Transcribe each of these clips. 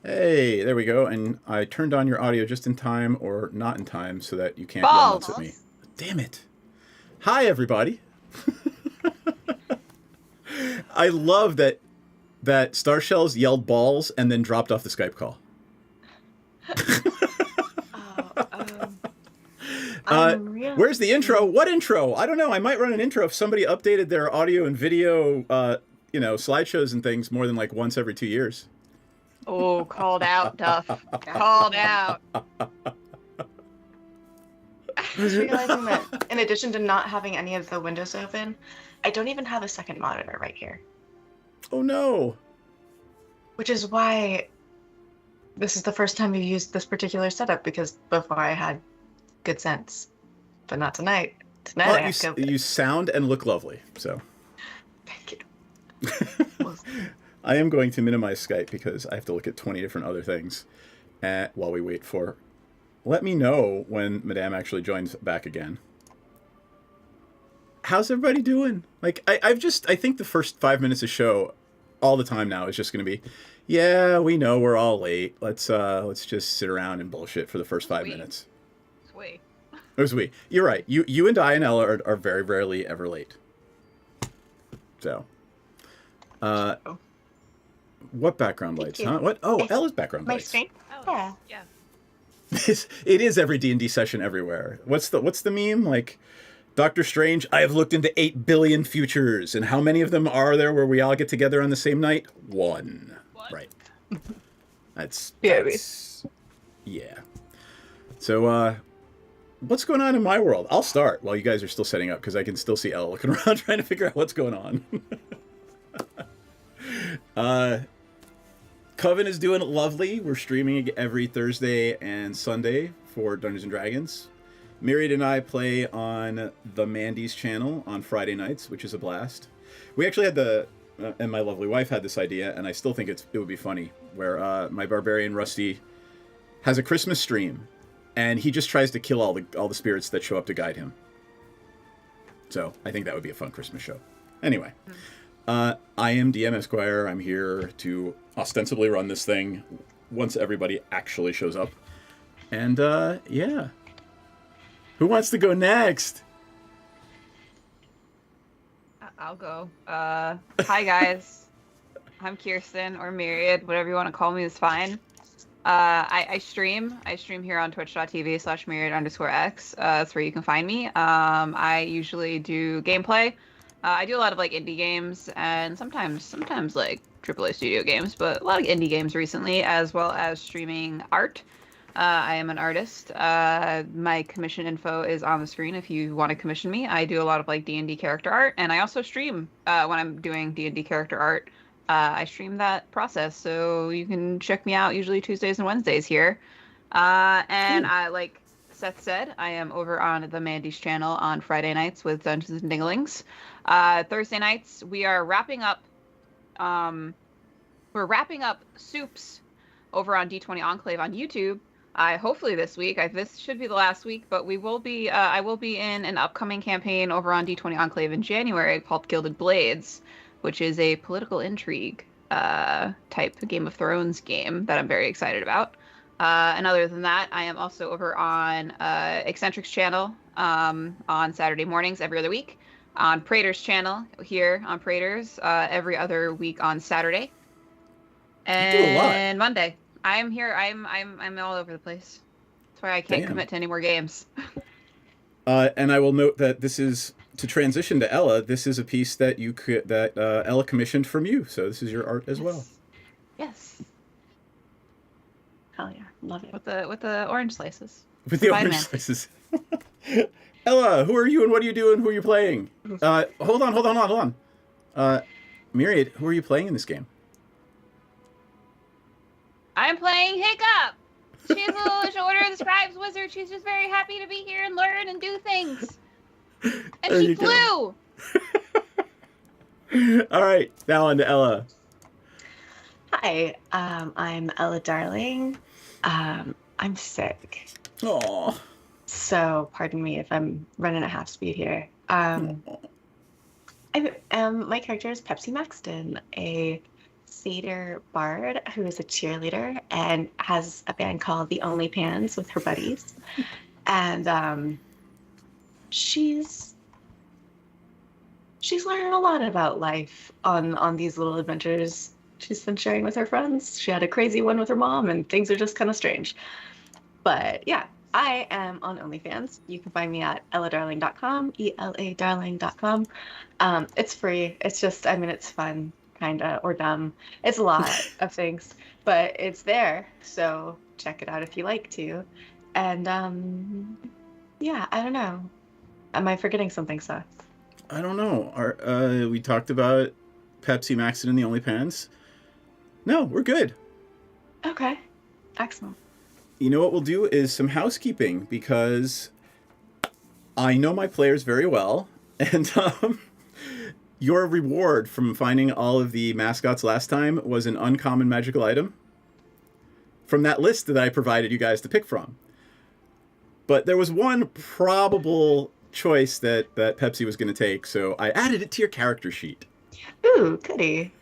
Hey, there we go. And I turned on your audio just in time, or not in time, so that you can't yell nuts at me. Balls. Damn it. Hi, everybody. I love that Starshells yelled balls and then dropped off the Skype call. Where's the intro? What intro? I don't know. I might run an intro if somebody updated their audio and video, slideshows and things more than like once every 2 years. Oh, called out, Duff. Called out. I was realizing that in addition to not having any of the windows open, I don't even have a second monitor right here. Oh no. Which is why this is the first time we've used this particular setup, because before I had good sense. But not tonight. Tonight Well, I have to. you sound and look lovely, so. Thank you. I am going to minimize Skype because I have to look at 20 different other things while we wait for... Let me know when Madame actually joins back again. How's everybody doing? Like, I think the first 5 minutes of show all the time now is just going to be, yeah, we know we're all late. Let's just sit around and bullshit for the first 5 minutes. Sweet. It was we. You're right. You and I and Ella are very rarely ever late. So, what background lights? Huh? What? Oh, Ella's background My lights. screen? Oh, yeah. It is every D&D session everywhere. What's the meme? Like, Doctor Strange, I have looked into 8 billion futures, and how many of them are there where we all get together on the same night? One. What? Right. That's yeah. So, what's going on in my world? I'll start while you guys are still setting up, because I can still see Ella looking around trying to figure out what's going on. Coven is doing lovely. We're streaming every Thursday and Sunday for Dungeons & Dragons. Myriad and I play on the Mandy's channel on Friday nights, which is a blast. We actually had and my lovely wife had this idea, and I still think it would be funny, where my barbarian Rusty has a Christmas stream, and he just tries to kill all the spirits that show up to guide him. So I think that would be a fun Christmas show. Anyway. I am DM Esq. I'm here to ostensibly run this thing once everybody actually shows up. And, yeah. Who wants to go next? I'll go. Hi, guys. I'm Kirsten, or Myriad. Whatever you want to call me is fine. I stream. I stream here on twitch.tv/myriad_x. That's where you can find me. I usually do gameplay. I do a lot of like indie games and sometimes like AAA studio games, but a lot of indie games recently, as well as streaming art. I am an artist. My commission info is on the screen if you want to commission me. I do a lot of like D&D character art, and I also stream when I'm doing D&D character art. I stream that process, so you can check me out usually Tuesdays and Wednesdays here. And I, like Seth said, I am over on the Mandy's channel on Friday nights with Dungeons and Dinglings. Thursday nights we are wrapping up. We're wrapping up Soups over on D20 Enclave on YouTube. Hopefully this week. This should be the last week, but we will be. I will be in an upcoming campaign over on D20 Enclave in January called Gilded Blades, which is a political intrigue type Game of Thrones game that I'm very excited about. And other than that, I am also over on Eccentric's channel on Saturday mornings every other week, on Praetor's channel here on Praetor's every other week on Saturday, and Monday. I'm here. I'm all over the place. That's why I can't commit to any more games. And I will note that this is, to transition to Ella, this is a piece that Ella commissioned from you. So this is your art as well. Yes. Hell yeah, love it. With the orange slices. With the orange slices. Ella, who are you and what are you doing? Who are you playing? Hold on. Myriad, who are you playing in this game? I'm playing Hiccup. She's a little Order of the Scribes wizard. She's just very happy to be here and learn and do things. And she flew. All right, now on to Ella. Hi, I'm Ella Darling. I'm sick. Aww. So pardon me if I'm running at half speed here. My character is Pepsi Maxton, a satyr bard who is a cheerleader and has a band called the Only Pans with her buddies. And she's learning a lot about life on these little adventures she's been sharing with her friends. She had a crazy one with her mom, and things are just kind of strange. But yeah, I am on OnlyFans. You can find me at elladarling.com, eladarling.com. It's free. It's just, I mean, it's fun, kind of, or dumb. It's a lot of things, but it's there. So check it out if you like to. And yeah, I don't know. Am I forgetting something, Seth? I don't know. We talked about Pepsi Max and the OnlyPans. No, we're good. Okay. Excellent. You know what we'll do is some housekeeping, because I know my players very well, and your reward from finding all of the mascots last time was an uncommon magical item from that list that I provided you guys to pick from. But there was one probable choice that Pepsi was going to take, so I added it to your character sheet. Ooh, goody.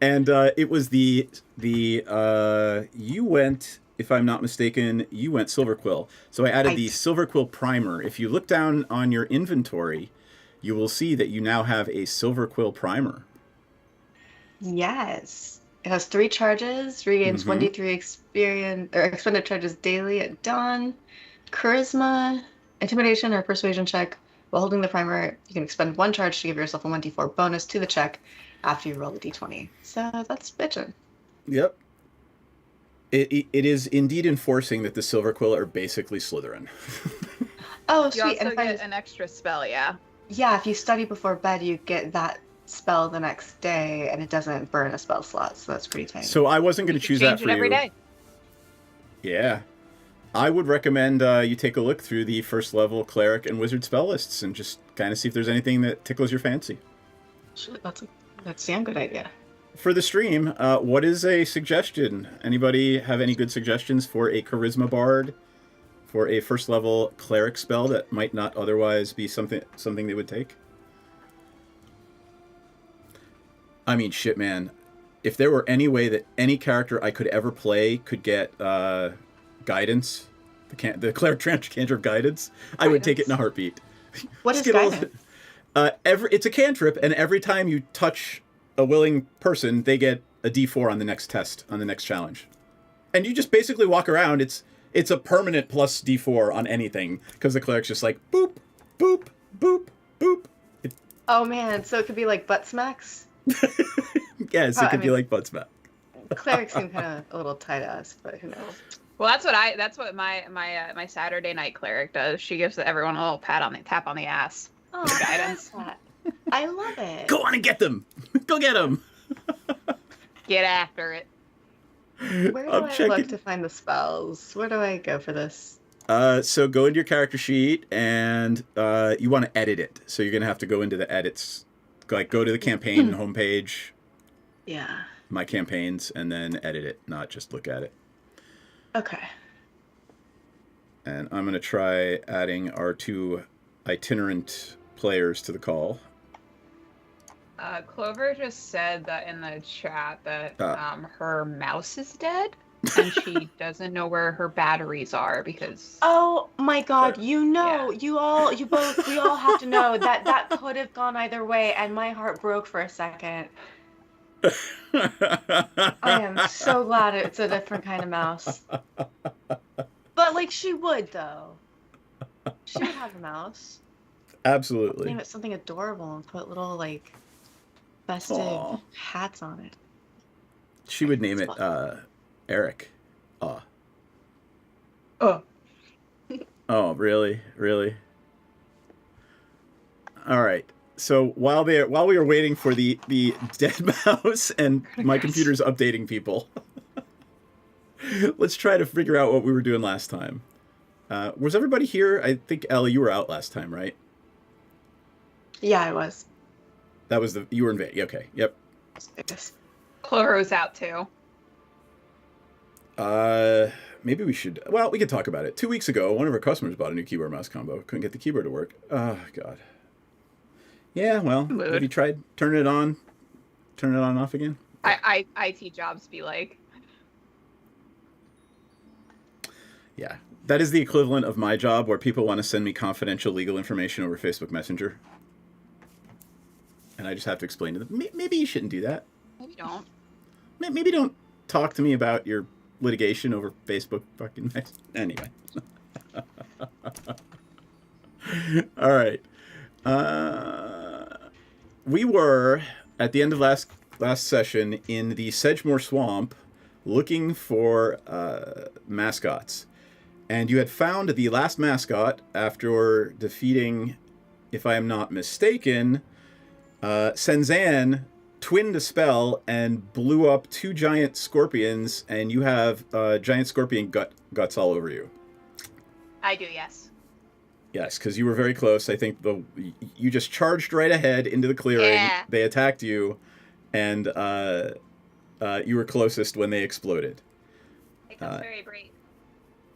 And it was the you went, if I'm not mistaken, you went Silver Quill. So I added the Silver Quill primer. If you look down on your inventory, you will see that you now have a Silver Quill primer. Yes. It has 3 charges, regains 1d3 experience or expended charges daily at dawn. Charisma, intimidation, or persuasion check. While holding the primer, you can expend 1 charge to give yourself a 1d4 bonus to the check after you roll a d20. So that's bitchin'. Yep. It is indeed enforcing that the Silver Quill are basically Slytherin. Oh, You sweet. also get an extra spell, yeah. Yeah, if you study before bed, you get that spell the next day, and it doesn't burn a spell slot, so that's pretty tight. So I wasn't going to choose that for you. Change it every day. Yeah. I would recommend you take a look through the first level cleric and wizard spell lists and just kind of see if there's anything that tickles your fancy. Sure, that's a damn good idea. For the stream, what is a suggestion? Anybody have any good suggestions for a charisma bard, for a first level cleric spell that might not otherwise be something they would take? I mean, shit, man. If there were any way that any character I could ever play could get guidance, the cleric cantrip guidance, I would take it in a heartbeat. What is guidance? It's a cantrip, and every time you touch a willing person, they get a D4 on the next test, on the next challenge. And you just basically walk around. It's a permanent plus D4 on anything, because the cleric's just like, boop, boop, boop, boop. Oh, man, so it could be like butt smacks? Yes, it could be like butt smack. Clerics seem kind of a little tight-ass, but who knows? Well, that's what my Saturday night cleric does. She gives everyone a little tap on the ass. Oh, for guidance. I love it. Go on and get them. Go get them. Get after it. Where do I look to find the spells? Where do I go for this? So go into your character sheet, and you want to edit it. So you're going to have to go into the edits. Like, go to the campaign homepage. Yeah. My campaigns, and then edit it, not just look at it. Okay. And I'm going to try adding our 2 itinerant players to the call. Clover just said that in the chat that her mouse is dead, and she doesn't know where her batteries are because. Oh my God! We all have to know that could have gone either way, and my heart broke for a second. I am so glad it's a different kind of mouse. But like, she would though. She would have a mouse. Absolutely. Name it something adorable and put little like festive hats on it. She would name it Eric. Oh, really? Really? All right. So while we are waiting for the dead mouse and my computer's updating people, let's try to figure out what we were doing last time. Was everybody here? I think, Ellie, you were out last time, right? Yeah, I was. That was you were in Vegas. Okay, yep. Clover was out too. Maybe we should. Well, we could talk about it. 2 weeks ago, one of our customers bought a new keyboard mouse combo. Couldn't get the keyboard to work. Oh God. Yeah, well, have you tried turning it on? turn it on and off again? IT jobs be like. Yeah. That is the equivalent of my job where people want to send me confidential legal information over Facebook Messenger. And I just have to explain to them, maybe you shouldn't do that. Maybe don't. Maybe don't talk to me about your litigation over Facebook fucking Messenger. Anyway. All right. We were, at the end of last session, in the Sedgemoor Swamp looking for mascots. And you had found the last mascot after defeating, if I am not mistaken, Senzan twinned a spell and blew up 2 giant scorpions, and you have giant scorpion guts all over you. I do, yes. Yes, because you were very close. I think you just charged right ahead into the clearing. Yeah. They attacked you, and you were closest when they exploded. I think that's very brave.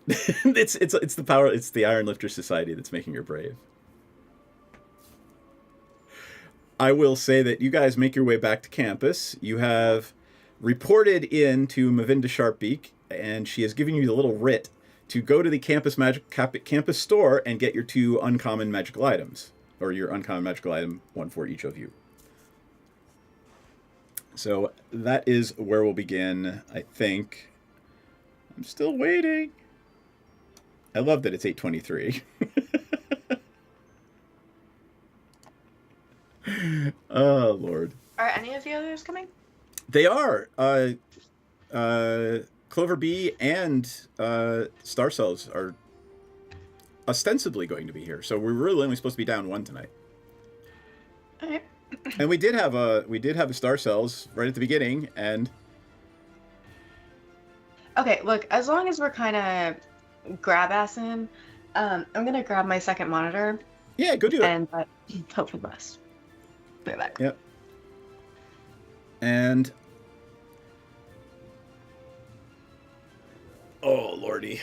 it's the power. It's the Iron Lifter Society that's making her brave. I will say that you guys make your way back to campus. You have reported in to Mavinda Sharpbeak, and she has given you the little writ to go to the campus store and get your 2 uncommon magical items, or your uncommon magical item, 1 for each of you. So that is where we'll begin, I think. I'm still waiting. I love that it's 8:23. Oh, Lord. Are any of the others coming? They are. Clover Bee and Star Cells are ostensibly going to be here. So we're really only supposed to be down 1 tonight. Okay. And we did have a Star Cells right at the beginning, and Okay, look, as long as we're kind of grab-assing, I'm going to grab my second monitor yeah, go do it. and hope for the best. Be right back. Yep. And oh, Lordy.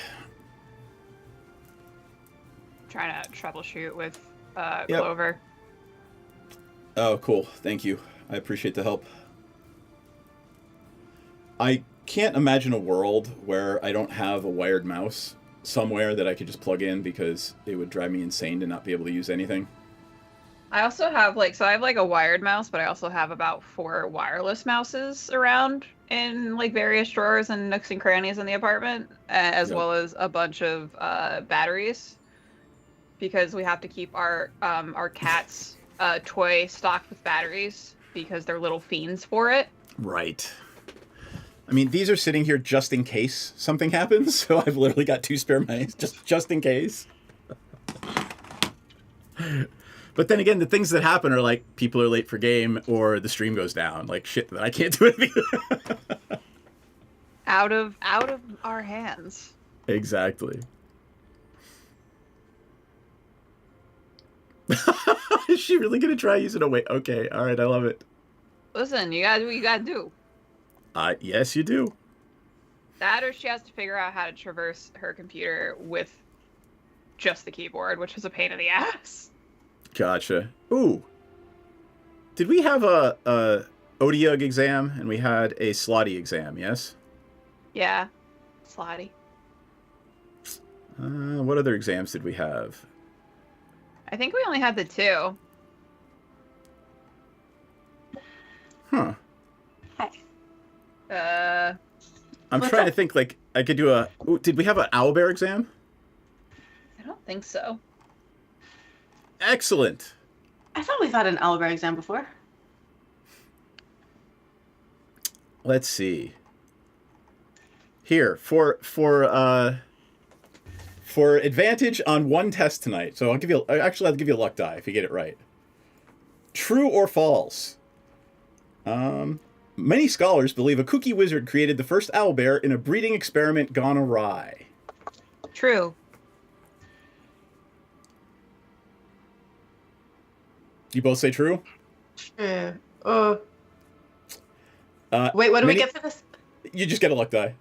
Trying to troubleshoot with Yep. Clover. Oh, cool. Thank you. I appreciate the help. I can't imagine a world where I don't have a wired mouse somewhere that I could just plug in, because it would drive me insane to not be able to use anything. I also have I have a wired mouse, but I also have about 4 wireless mouses around in various drawers and nooks and crannies in the apartment, as Yep. well as a bunch of batteries, because we have to keep our cat's toy stocked with batteries because they're little fiends for it. Right. I mean, these are sitting here just in case something happens, so I've literally got 2 spare mice just in case. But then again, the things that happen are like people are late for game or the stream goes down. Like shit that I can't do anything. Out of our hands. Exactly. Is she really gonna try using a way? Okay, all right, I love it. Listen, you gotta do what you gotta do. Yes, you do. That, or she has to figure out how to traverse her computer with just the keyboard, which is a pain in the ass. Gotcha. Ooh. Did we have a ODUG exam and we had a Slotty exam? Yes. Yeah, slotty. What other exams did we have? I think we only had the 2. Huh. Hi. I'm What's trying to up? think, like, I could do a... Ooh, did we have an owlbear exam? I don't think so. Excellent. I thought we've had an Owlbear exam before. Let's see. Here, for advantage on 1 test tonight. So I'll give you... Actually, I'll give you a luck die if you get it right. True or false? Many scholars believe a kooky wizard created the first owlbear in a breeding experiment gone awry. True. You both say true? True. Wait, what do we get for this? You just get a luck die.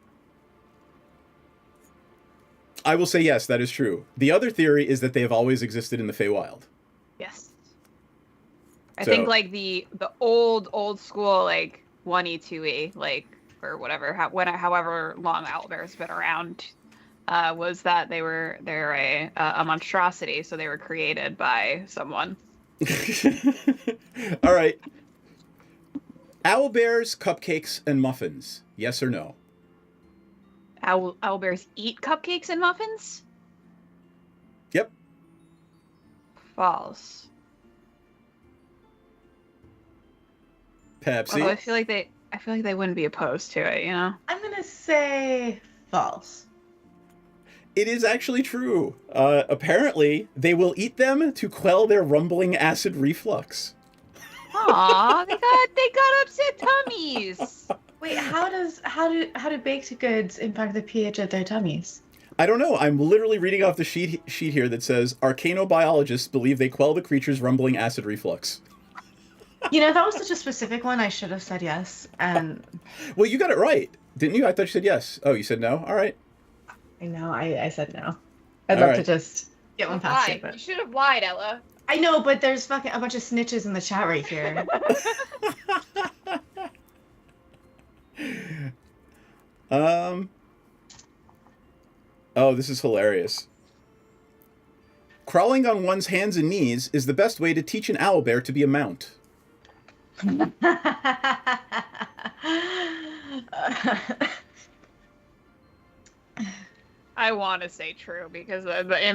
I will say yes, that is true. The other theory is that they have always existed in the Feywild. Yes. I think like the old school like 1E 2E like or whatever however long owlbear's been around was that they're a monstrosity, so they were created by someone. All right. Owlbears, cupcakes, and muffins. Yes or no? Owlbears eat cupcakes and muffins? Yep. False. Pepsi. Although I feel like they wouldn't be opposed to it, you know? I'm gonna say false. It is actually true. Apparently, they will eat them to quell their rumbling acid reflux. Aw, they got upset tummies. Wait, how do baked goods impact the pH of their tummies? I don't know. I'm literally reading off the sheet here that says arcanobiologists believe they quell the creature's rumbling acid reflux. You know, that was such a specific one. I should have said yes. And well, you got it right, didn't you? I thought you said yes. Oh, you said no. All right. I know. I said no. I'd love to just get one past it. But You should have lied, Ella. I know, but there's fucking a bunch of snitches in the chat right here. Oh, this is hilarious. Crawling on one's hands and knees is the best way to teach an owlbear to be a mount. I want to say true because the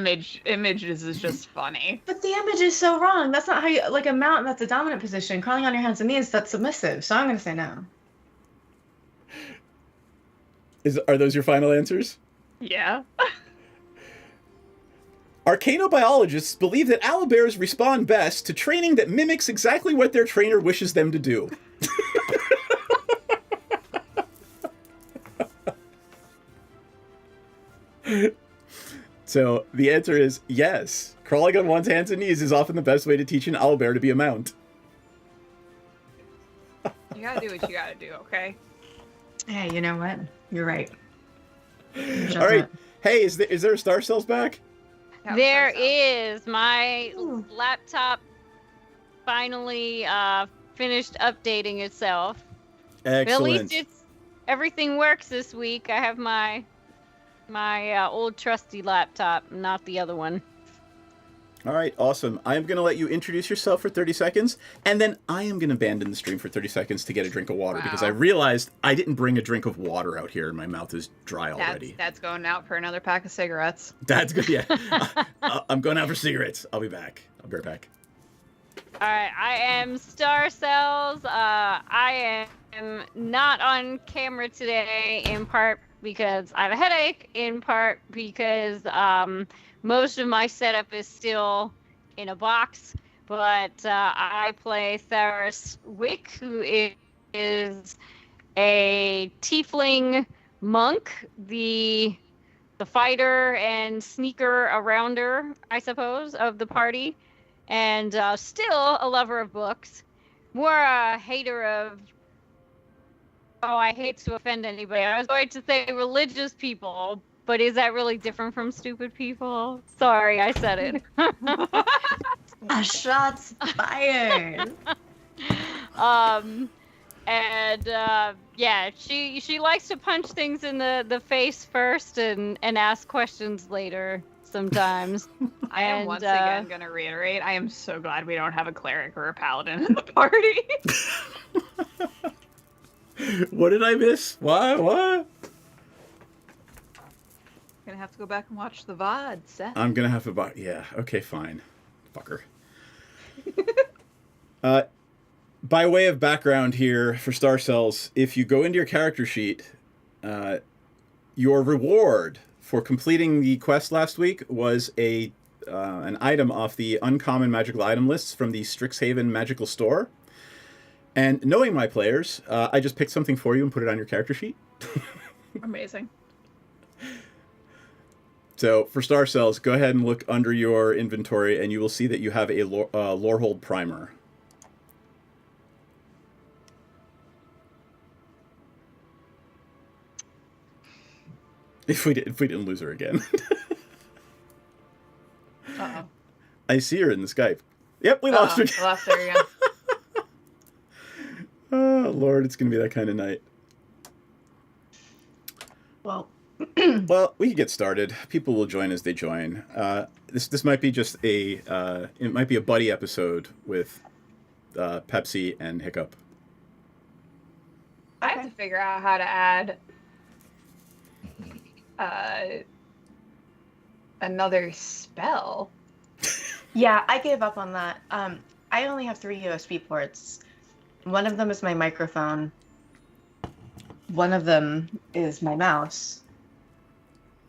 images is just funny. But the image is so wrong. That's not how you like a mount. That's a dominant position. Crawling on your hands and knees, that's submissive. So I'm gonna say no. Are those your final answers? Yeah. Arcanobiologists believe that owlbears respond best to training that mimics exactly what their trainer wishes them to do. So the answer is yes. Crawling on one's hands and knees is often the best way to teach an owlbear to be a mount. You gotta do what you gotta do, okay? Hey, you know what? You're right. All right. Hey, is there a Star Cells back? There is. My laptop finally finished updating itself. Excellent. But at least everything works this week. I have my old trusty laptop, not the other one. All right, awesome. I'm going to let you introduce yourself for 30 seconds, and then I am going to abandon the stream for 30 seconds to get a drink of water, because I realized I didn't bring a drink of water out here, and my mouth is dry already. That's going out for another pack of cigarettes. That's good, yeah. I'm going out for cigarettes. I'll be back. I'll be right back. All right, I am Star Cells. I am not on camera today, in part because I have a headache, in part because most of my setup is still in a box, but I play Tharis Wick, who is a tiefling monk, the fighter and sneaker arounder, I suppose, of the party, and still a lover of books, more a hater of, I hate to offend anybody. I was going to say religious people, but is that really different from stupid people? Sorry, I said it. Shots fired. Yeah, she likes to punch things in the face first and ask questions later sometimes. I am once again going to reiterate, I am so glad we don't have a cleric or a paladin in the party. What did I miss? What? Gonna have to go back and watch the VOD, Seth. I'm gonna have to yeah, okay, fine. Fucker. By way of background here for Star Cells, if you go into your character sheet, your reward for completing the quest last week was an item off the uncommon magical item lists from the Strixhaven magical store. And knowing my players, I just picked something for you and put it on your character sheet. Amazing. So for Star Cells, go ahead and look under your inventory, and you will see that you have a Lorehold primer. If we didn't lose her again. Uh-oh. I see her in the Skype. Yep, we lost her again. Lost her again. Oh Lord, it's gonna be that kind of night. Well, Well, we can get started. People will join as they join. This might be just it might be a buddy episode with Pepsi and Hiccup. I have to figure out how to add another spell. yeah, I gave up on that. I only have 3 USB ports. One of them is my microphone. One of them is my mouse.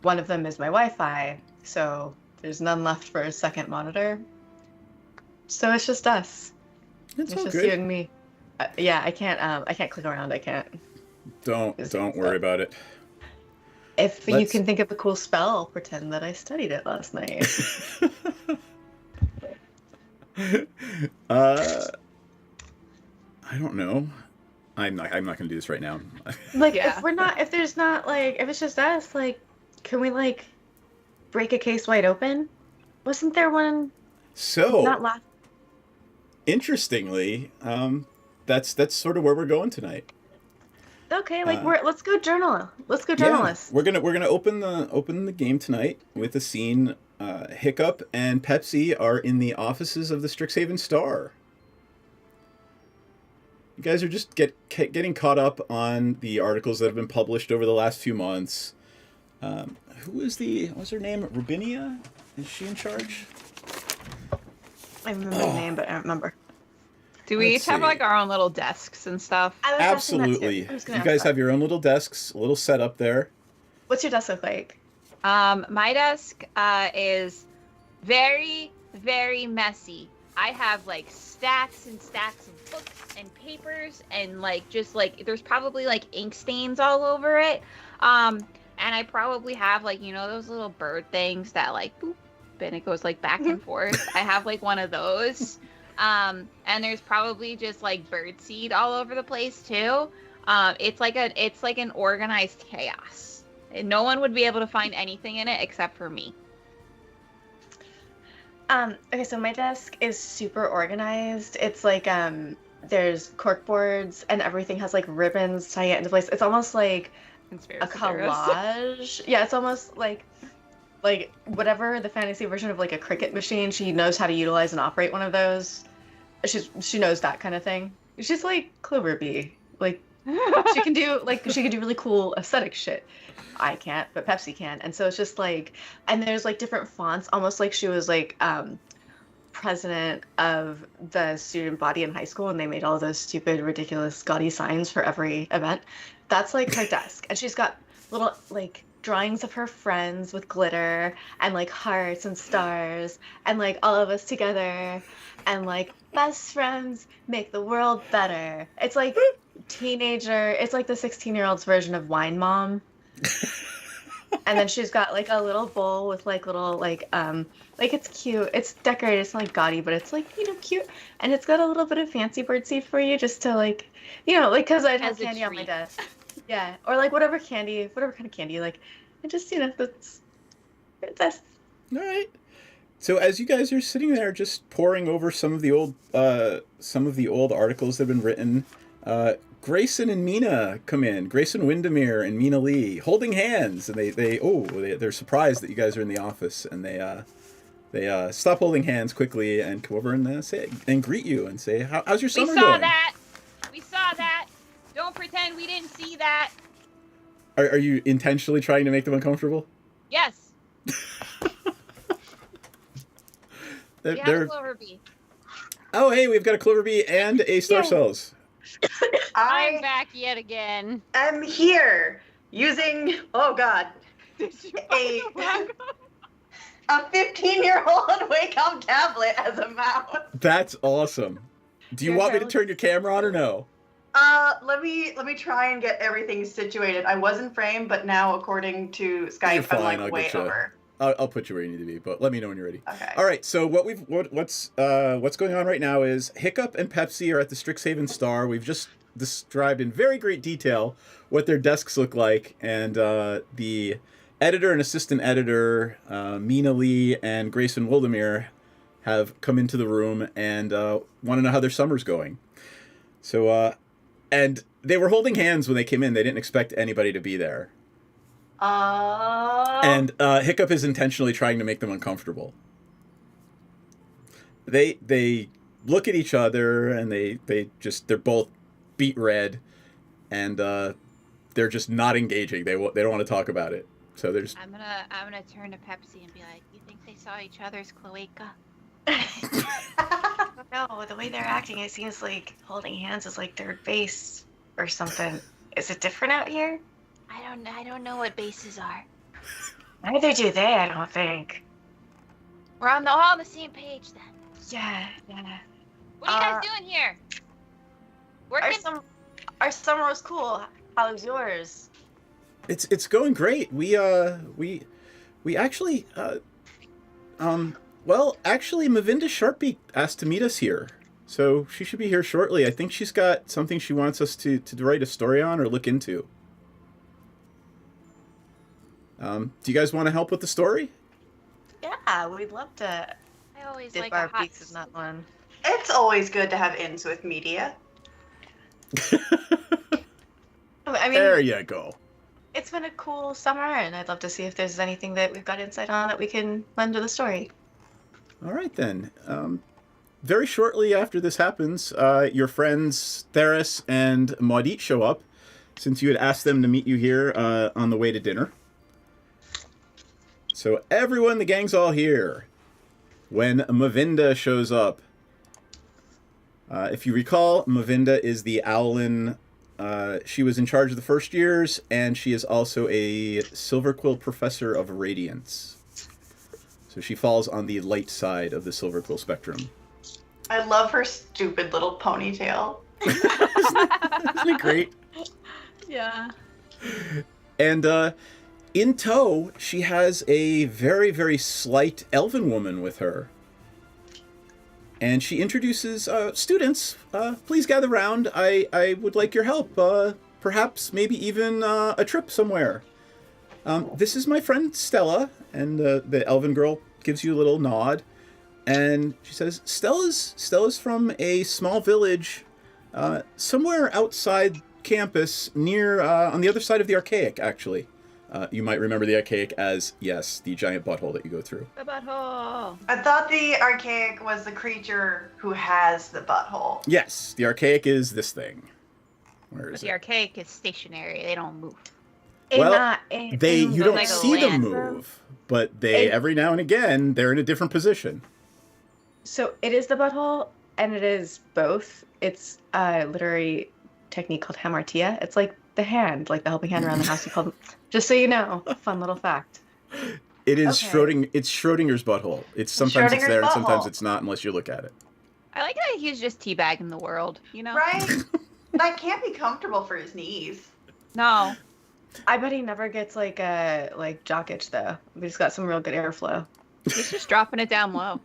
One of them is my Wi-Fi. So there's none left for a second monitor. So it's just us. It's all just good. you and me. Yeah, I can't click around. I can't. Don't worry about it. If you can think of a cool spell, I'll pretend that I studied it last night. I don't know. I'm not gonna do this right now. Like, Yeah. if there's not, like, if it's just us, like, can we, like, break a case wide open? Wasn't there one So not last? interestingly, that's sort of where we're going tonight. Okay, like, let's go journal. Let's go journalists. We're gonna open the game tonight with a scene. Hiccup and Pepsi are in the offices of the Strixhaven Star. You guys are just getting caught up on the articles that have been published over the last few months. What's her name? Rubinia? Is she in charge? I remember the name, but I don't remember. Do we Let's each have see. like our own little desks and stuff? I was asking that too. Absolutely. I was You gonna ask guys that. have your own little desks, a little setup there. What's your desk look like? My desk is very, very messy. I have like stacks and stacks of books and papers and like just like there's probably like ink stains all over it. And I probably have like, you know, those little bird things that like boop and it goes like back and forth. I have like one of those. And there's probably just like bird seed all over the place too. It's like an organized chaos. And no one would be able to find anything in it except for me. Okay, so my desk is super organized. It's like there's cork boards and everything has like ribbons tying it into place. It's almost like Conspiracy a collage. Yeah, it's almost like whatever the fantasy version of like a cricket machine. She knows how to utilize and operate one of those. She knows that kind of thing. She's like Clover Like she can do really cool aesthetic shit. I can't, but Pepsi can. And so it's just like, and there's like different fonts, almost like she was like president of the student body in high school and they made all those stupid, ridiculous, gaudy signs for every event. That's like her desk. And she's got little like drawings of her friends with glitter and like hearts and stars and like all of us together and like best friends make the world better. It's like teenager, it's like the 16-year-old's version of Wine Mom. And then she's got like a little bowl with like little like it's cute, it's decorated, it's not like gaudy, but it's like, you know, cute, and it's got a little bit of fancy birdseed for you just to like, you know, like because I'd have As a candy on my treat. desk. Yeah, or like whatever kind of candy, like, and just, you know, that's All right. So as you guys are sitting there, just poring over some of the old articles that have been written, Grayson and Mina come in. Grayson Windermere and Mina Lee holding hands, and they're surprised that you guys are in the office, and they stop holding hands quickly and come over and say and greet you and say, "How's your summer We saw going?" that. We saw that. Don't pretend we didn't see that. Are you intentionally trying to make them uncomfortable? Yes. They're- We have they're- a Clover Bee. Oh, hey, we've got a Clover Bee and a Star Yay. Cells. I'm I back yet again. am here using, oh God, Did you a find the a 15-year-old Wacom tablet as a mouse. That's awesome. Do you Your want me to girl- turn your camera on or no? Let me try and get everything situated. I was in frame, but now according to Skype, You're fine, I'm I'll like way get you. over. I'll put you where you need to be, but let me know when you're ready. Okay. All right. So what's going on right now is Hiccup and Pepsi are at the Strixhaven Star. We've just described in very great detail what their desks look like, and the editor and assistant editor, Mina Lee and Grayson Wildemere, have come into the room and want to know how their summer's going. So And they were holding hands when they came in. They didn't expect anybody to be there. And Hiccup is intentionally trying to make them uncomfortable. They look at each other and they're both beet red, and they're just not engaging. They don't want to talk about it. So there's. I'm gonna turn to Pepsi and be like, "You think they saw each other's cloaca?" No, the way they're acting, it seems like holding hands is like their base or something. Is it different out here? I don't know what bases are. Neither do they, I don't think. We're all on the same page then. Yeah. What are you guys doing here? Working? Our summer was cool. How was yours? It's going great. We actually actually Mavinda Sharpbeak asked to meet us here. So she should be here shortly. I think she's got something she wants us to write a story on or look into. Do you guys want to help with the story? Yeah, we'd love to I always dip like our a hot beaks in that one. It's always good to have ins with media. I mean, There you go. it's been a cool summer, and I'd love to see if there's anything that we've got insight on that we can lend to the story. All right, then. Very shortly after this happens, your friends Theris and Maudit show up, since you had asked them to meet you here on the way to dinner. So everyone, the gang's all here. When Mavinda shows up, if you recall, Mavinda is the Owlin. She was in charge of the first years, and she is also a Silver Quill Professor of Radiance. So she falls on the light side of the Silver Quill spectrum. I love her stupid little ponytail. Isn't it great? Yeah. And in tow, she has a very, very slight elven woman with her. And she introduces students. Please gather round. I would like your help. Perhaps, maybe even a trip somewhere. This is my friend Stella. And the elven girl gives you a little nod. And she says, Stella's from a small village somewhere outside campus, near on the other side of the Archaic, actually. You might remember the Archaic as, yes, the giant butthole that you go through. The butthole. I thought the Archaic was the creature who has the butthole. Yes, the Archaic is this thing. Where But is the it? Archaic is stationary. They don't move. Well, you don't like a see them land. move, but every now and again, they're in a different position. So it is the butthole, and it is both. It's a literary technique called hamartia. It's like the hand, like the helping hand around the house. You call them. Just so you know, fun little fact. It is Okay. It's Schrodinger's butthole. It's sometimes it's Schrodinger's there and sometimes butthole. it's not unless you look at it. I like that he's just teabagging the world, you know? Right? That can't be comfortable for his knees. No. I bet he never gets like jock itch though. We just got some real good airflow. He's just dropping it down low.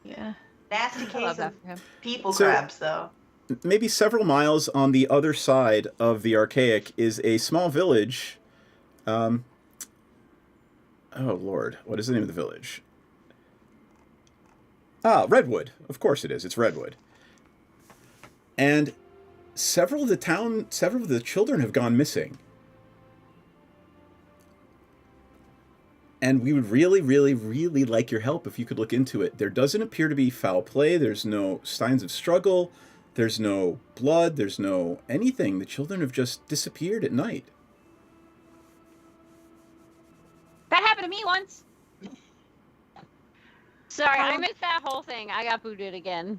Yeah. Nasty I case love of that for him. people So- crabs, though. Maybe several miles on the other side of the Archaic is a small village. Oh Lord, what is the name of the village? Redwood. Of course it is. It's Redwood. And several of the children have gone missing. And we would really, really, really like your help if you could look into it. There doesn't appear to be foul play. There's no signs of struggle. There's no blood. There's no anything. The children have just disappeared at night. That happened to me once. Sorry, I missed that whole thing. I got booted again.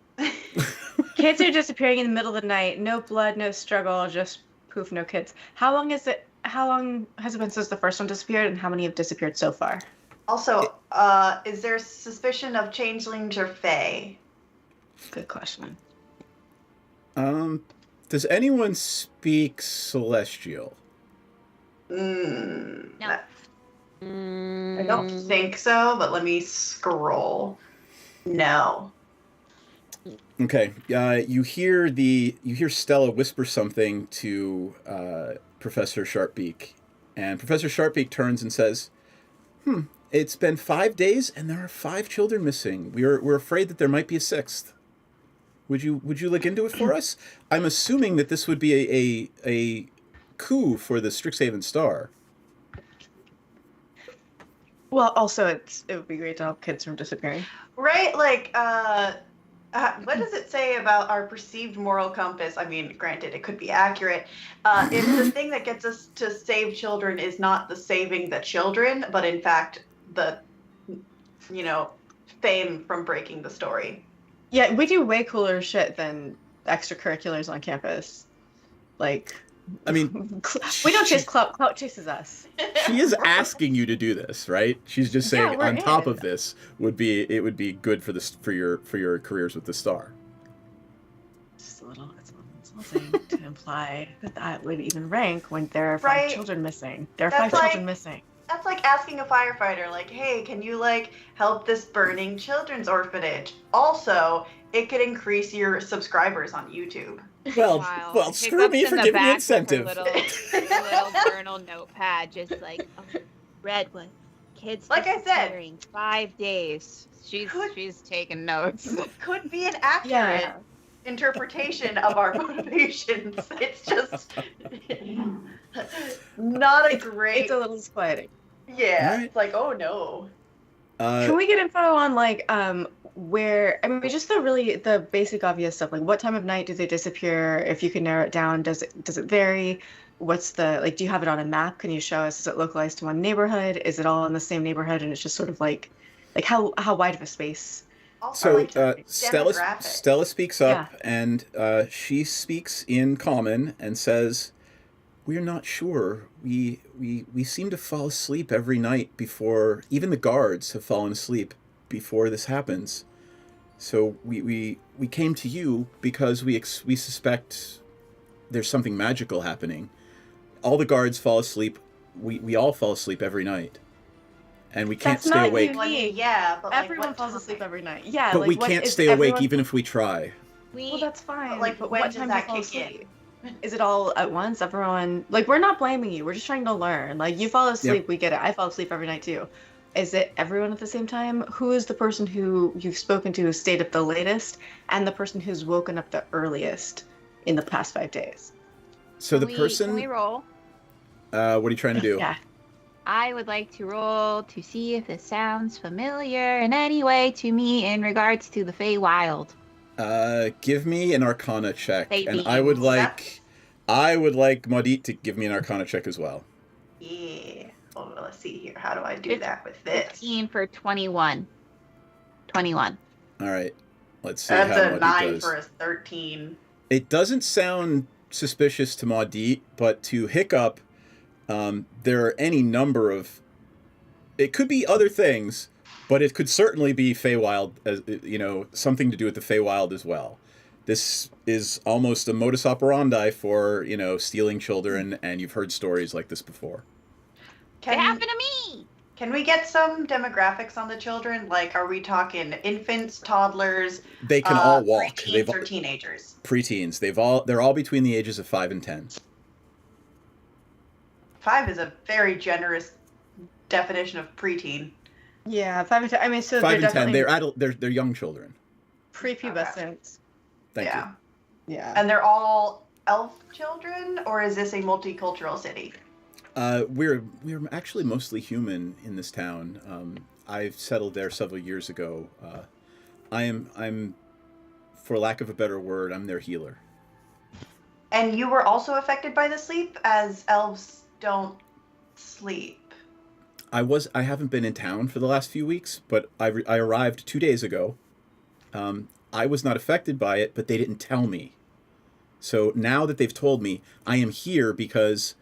Kids are disappearing in the middle of the night. No blood, no struggle, just poof, no kids. How long has it been since the first one disappeared, and how many have disappeared so far? Also, is there suspicion of changelings or fae? Good question. Does anyone speak Celestial? No. I Mm, don't think so, but let me scroll. No. Okay. You hear Stella whisper something to Professor Sharpbeak, and Professor Sharpbeak turns and says, It's been 5 days, and there are 5 children missing. We're afraid that there might be a 6th. Would you look into it for us? I'm assuming that this would be a coup for the Strixhaven Star. Well, also it would be great to help kids from disappearing. Right? Like, what does it say about our perceived moral compass? I mean, granted, it could be accurate. If the thing that gets us to save children is not the saving the children, but in fact the, fame from breaking the story. Yeah, we do way cooler shit than extracurriculars on campus. Like, I mean, we don't chase clout. Clout chases us. she is asking you to do this, right? She's just saying we're on top in. of this would be good for this for your careers with the Star. It's a little insulting to imply that would even rank when there are 5 Right. children missing. There are That's 5 children missing. That's like asking a firefighter, like, hey, can you, help this burning children's orphanage? Also, it could increase your subscribers on YouTube. Wow. Well, screw me Hiccups for in the giving the back with her incentive. little journal notepad, just like read what kids. Like I said. disappearing, 5 days. She's taking notes. Could be an accurate interpretation of our motivations. It's just not a great. It's a little disquieting. Yeah. Alright. It's like, oh no. Can we get info on where? I mean, just the basic obvious stuff. Like, what time of night do they disappear? If you can narrow it down, does it vary? What's the do you have it on a map? Can you show us? Is it localized to one neighborhood? Is it all in the same neighborhood? And it's just sort of like how wide of a space? Also, So Stella demographics. speaks up and she speaks in common and says, "We're not sure. We seem to fall asleep every night before even the guards have fallen asleep before this happens. So we came to you because we suspect there's something magical happening. All the guards fall asleep. We all fall asleep every night, and we can't That's stay not awake. Well, I mean, yeah, but Everyone what falls time? asleep every night. Yeah, But we what can't is stay awake everyone- even if we try. Well, that's fine. But, when what does time that do you kick fall in? asleep? Is it all at once? Everyone, we're not blaming you. We're just trying to learn. You fall asleep, we get it. I fall asleep every night too. Is it everyone at the same time? Who is the person who you've spoken to who stayed up the latest, and the person who's woken up the earliest in the past 5 days? So Can the we- person, Can we roll? what are you trying to do? Yeah. I would like to roll to see if this sounds familiar in any way to me in regards to the Feywild. Give me an Arcana check, They and beat I would you. like Maudit to give me an Arcana check as well. Yeah. Oh, let's see here. How do I do that with this? 15 for 21. 21. All right, let's see That's how a Maudit 9 does. for a 13. It doesn't sound suspicious to Maudit, but to Hiccup, there are any number of. It could be other things, but it could certainly be Feywild, as something to do with the Feywild as well. This is almost a modus operandi for stealing children, and you've heard stories like this before. It happened to me! Can we get some demographics on the children? Are we talking infants, toddlers? They can all walk. Preteens or teenagers? Preteens. They're all between the ages of 5 and 10. 5 is a very generous definition of preteen. Yeah, 5 and 10. I mean, so 5 they're and 10. definitely They're adult. They're young children. prepubescent. Thank yeah. you. Yeah. And they're all elf children, or is this a multicultural city? We're actually mostly human in this town. I've settled there several years ago. I'm, for lack of a better word, I'm their healer. And you were also affected by the sleep, as elves don't sleep. I haven't been in town for the last few weeks, but I arrived 2 days ago. I was not affected by it, but they didn't tell me. So now that they've told me, I am here because,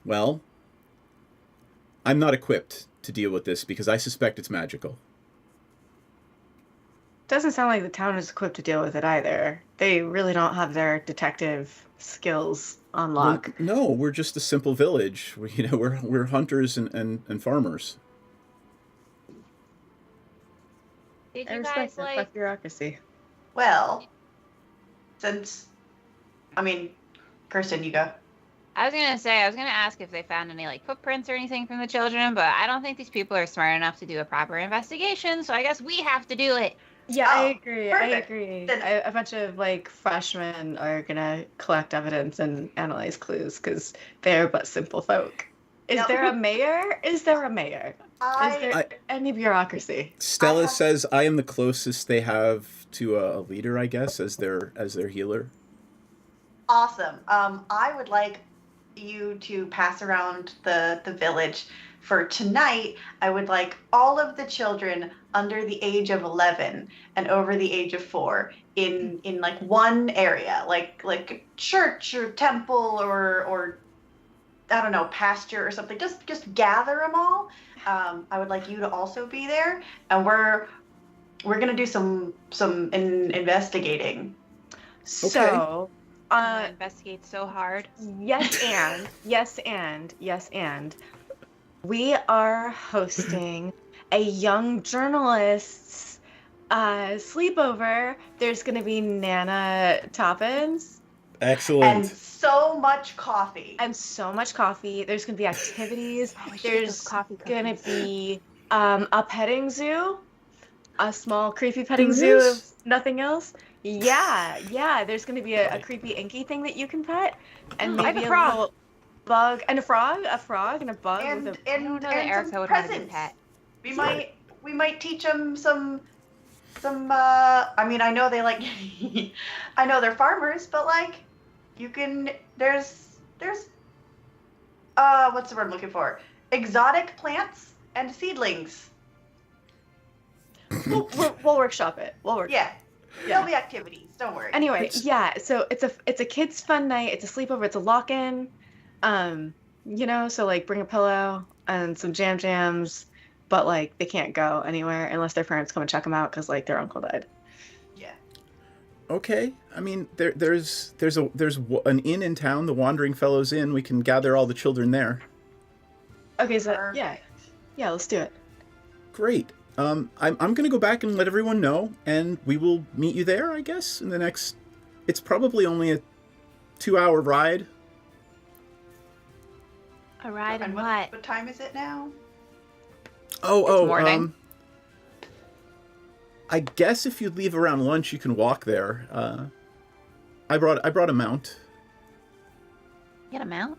well, I'm not equipped to deal with this because I suspect it's magical. Doesn't sound like the town is equipped to deal with it either. They really don't have their detective skills on lock. Well, no, we're just a simple village. We're hunters and farmers. Did I you respect guys that. Fuck bureaucracy. Well, Kirsten, you go. I was gonna ask if they found any footprints or anything from the children, but I don't think these people are smart enough to do a proper investigation, so I guess we have to do it. Yeah, I Oh, agree. perfect. I agree. Then- A bunch of like freshmen are gonna collect evidence and analyze clues because they're but simple folk. Is Yep. there a mayor? Is there a mayor? Is there I- any bureaucracy? Stella have- says I am the closest they have to a leader, I guess, as their healer. Awesome. I would like you to pass around the village for tonight. I would like all of the children under the age of 11 and over the age of 4 in like one area, like a church or temple or I don't know, pasture or something. Just gather them all. I would like you to also be there, and we're gonna do some investigating. So, Investigate so hard. yes and we are hosting a young journalist's sleepover. There's gonna be Nana Toppins. Excellent. And so much coffee. And so much coffee. There's gonna be activities. Oh, we should get those There's coffee gonna cookies. be a petting zoo, a small creepy petting zoo of nothing else. Yeah. There's gonna be a creepy inky thing that you can pet, and I have maybe a a frog. little bug and a frog and a bug and with a. I don't know that and Erica some would want to be a presents. pet. We might teach them some I mean, I know they like I know they're farmers, but like you can there's what's the word I'm looking for? Exotic plants and seedlings. We'll workshop it. Yeah. Yeah. There'll be activities, don't worry. Anyway, It's- yeah. So it's a kids' fun night. It's a sleepover. It's a lock-in. So like bring a pillow and some jams, but like they can't go anywhere unless their parents come and check them out because like their uncle died. Yeah. Okay. I mean, there's an inn in town, the Wandering Fellows Inn. We can gather all the children there. Okay, so Perfect. yeah, let's do it. Great. I'm gonna go back and let everyone know, and we will meet you there, I guess, in the next. It's probably only a 2-hour ride. A ride And and what? what time is it now? morning. I guess if you leave around lunch, you can walk there. I brought a mount. Get a mount?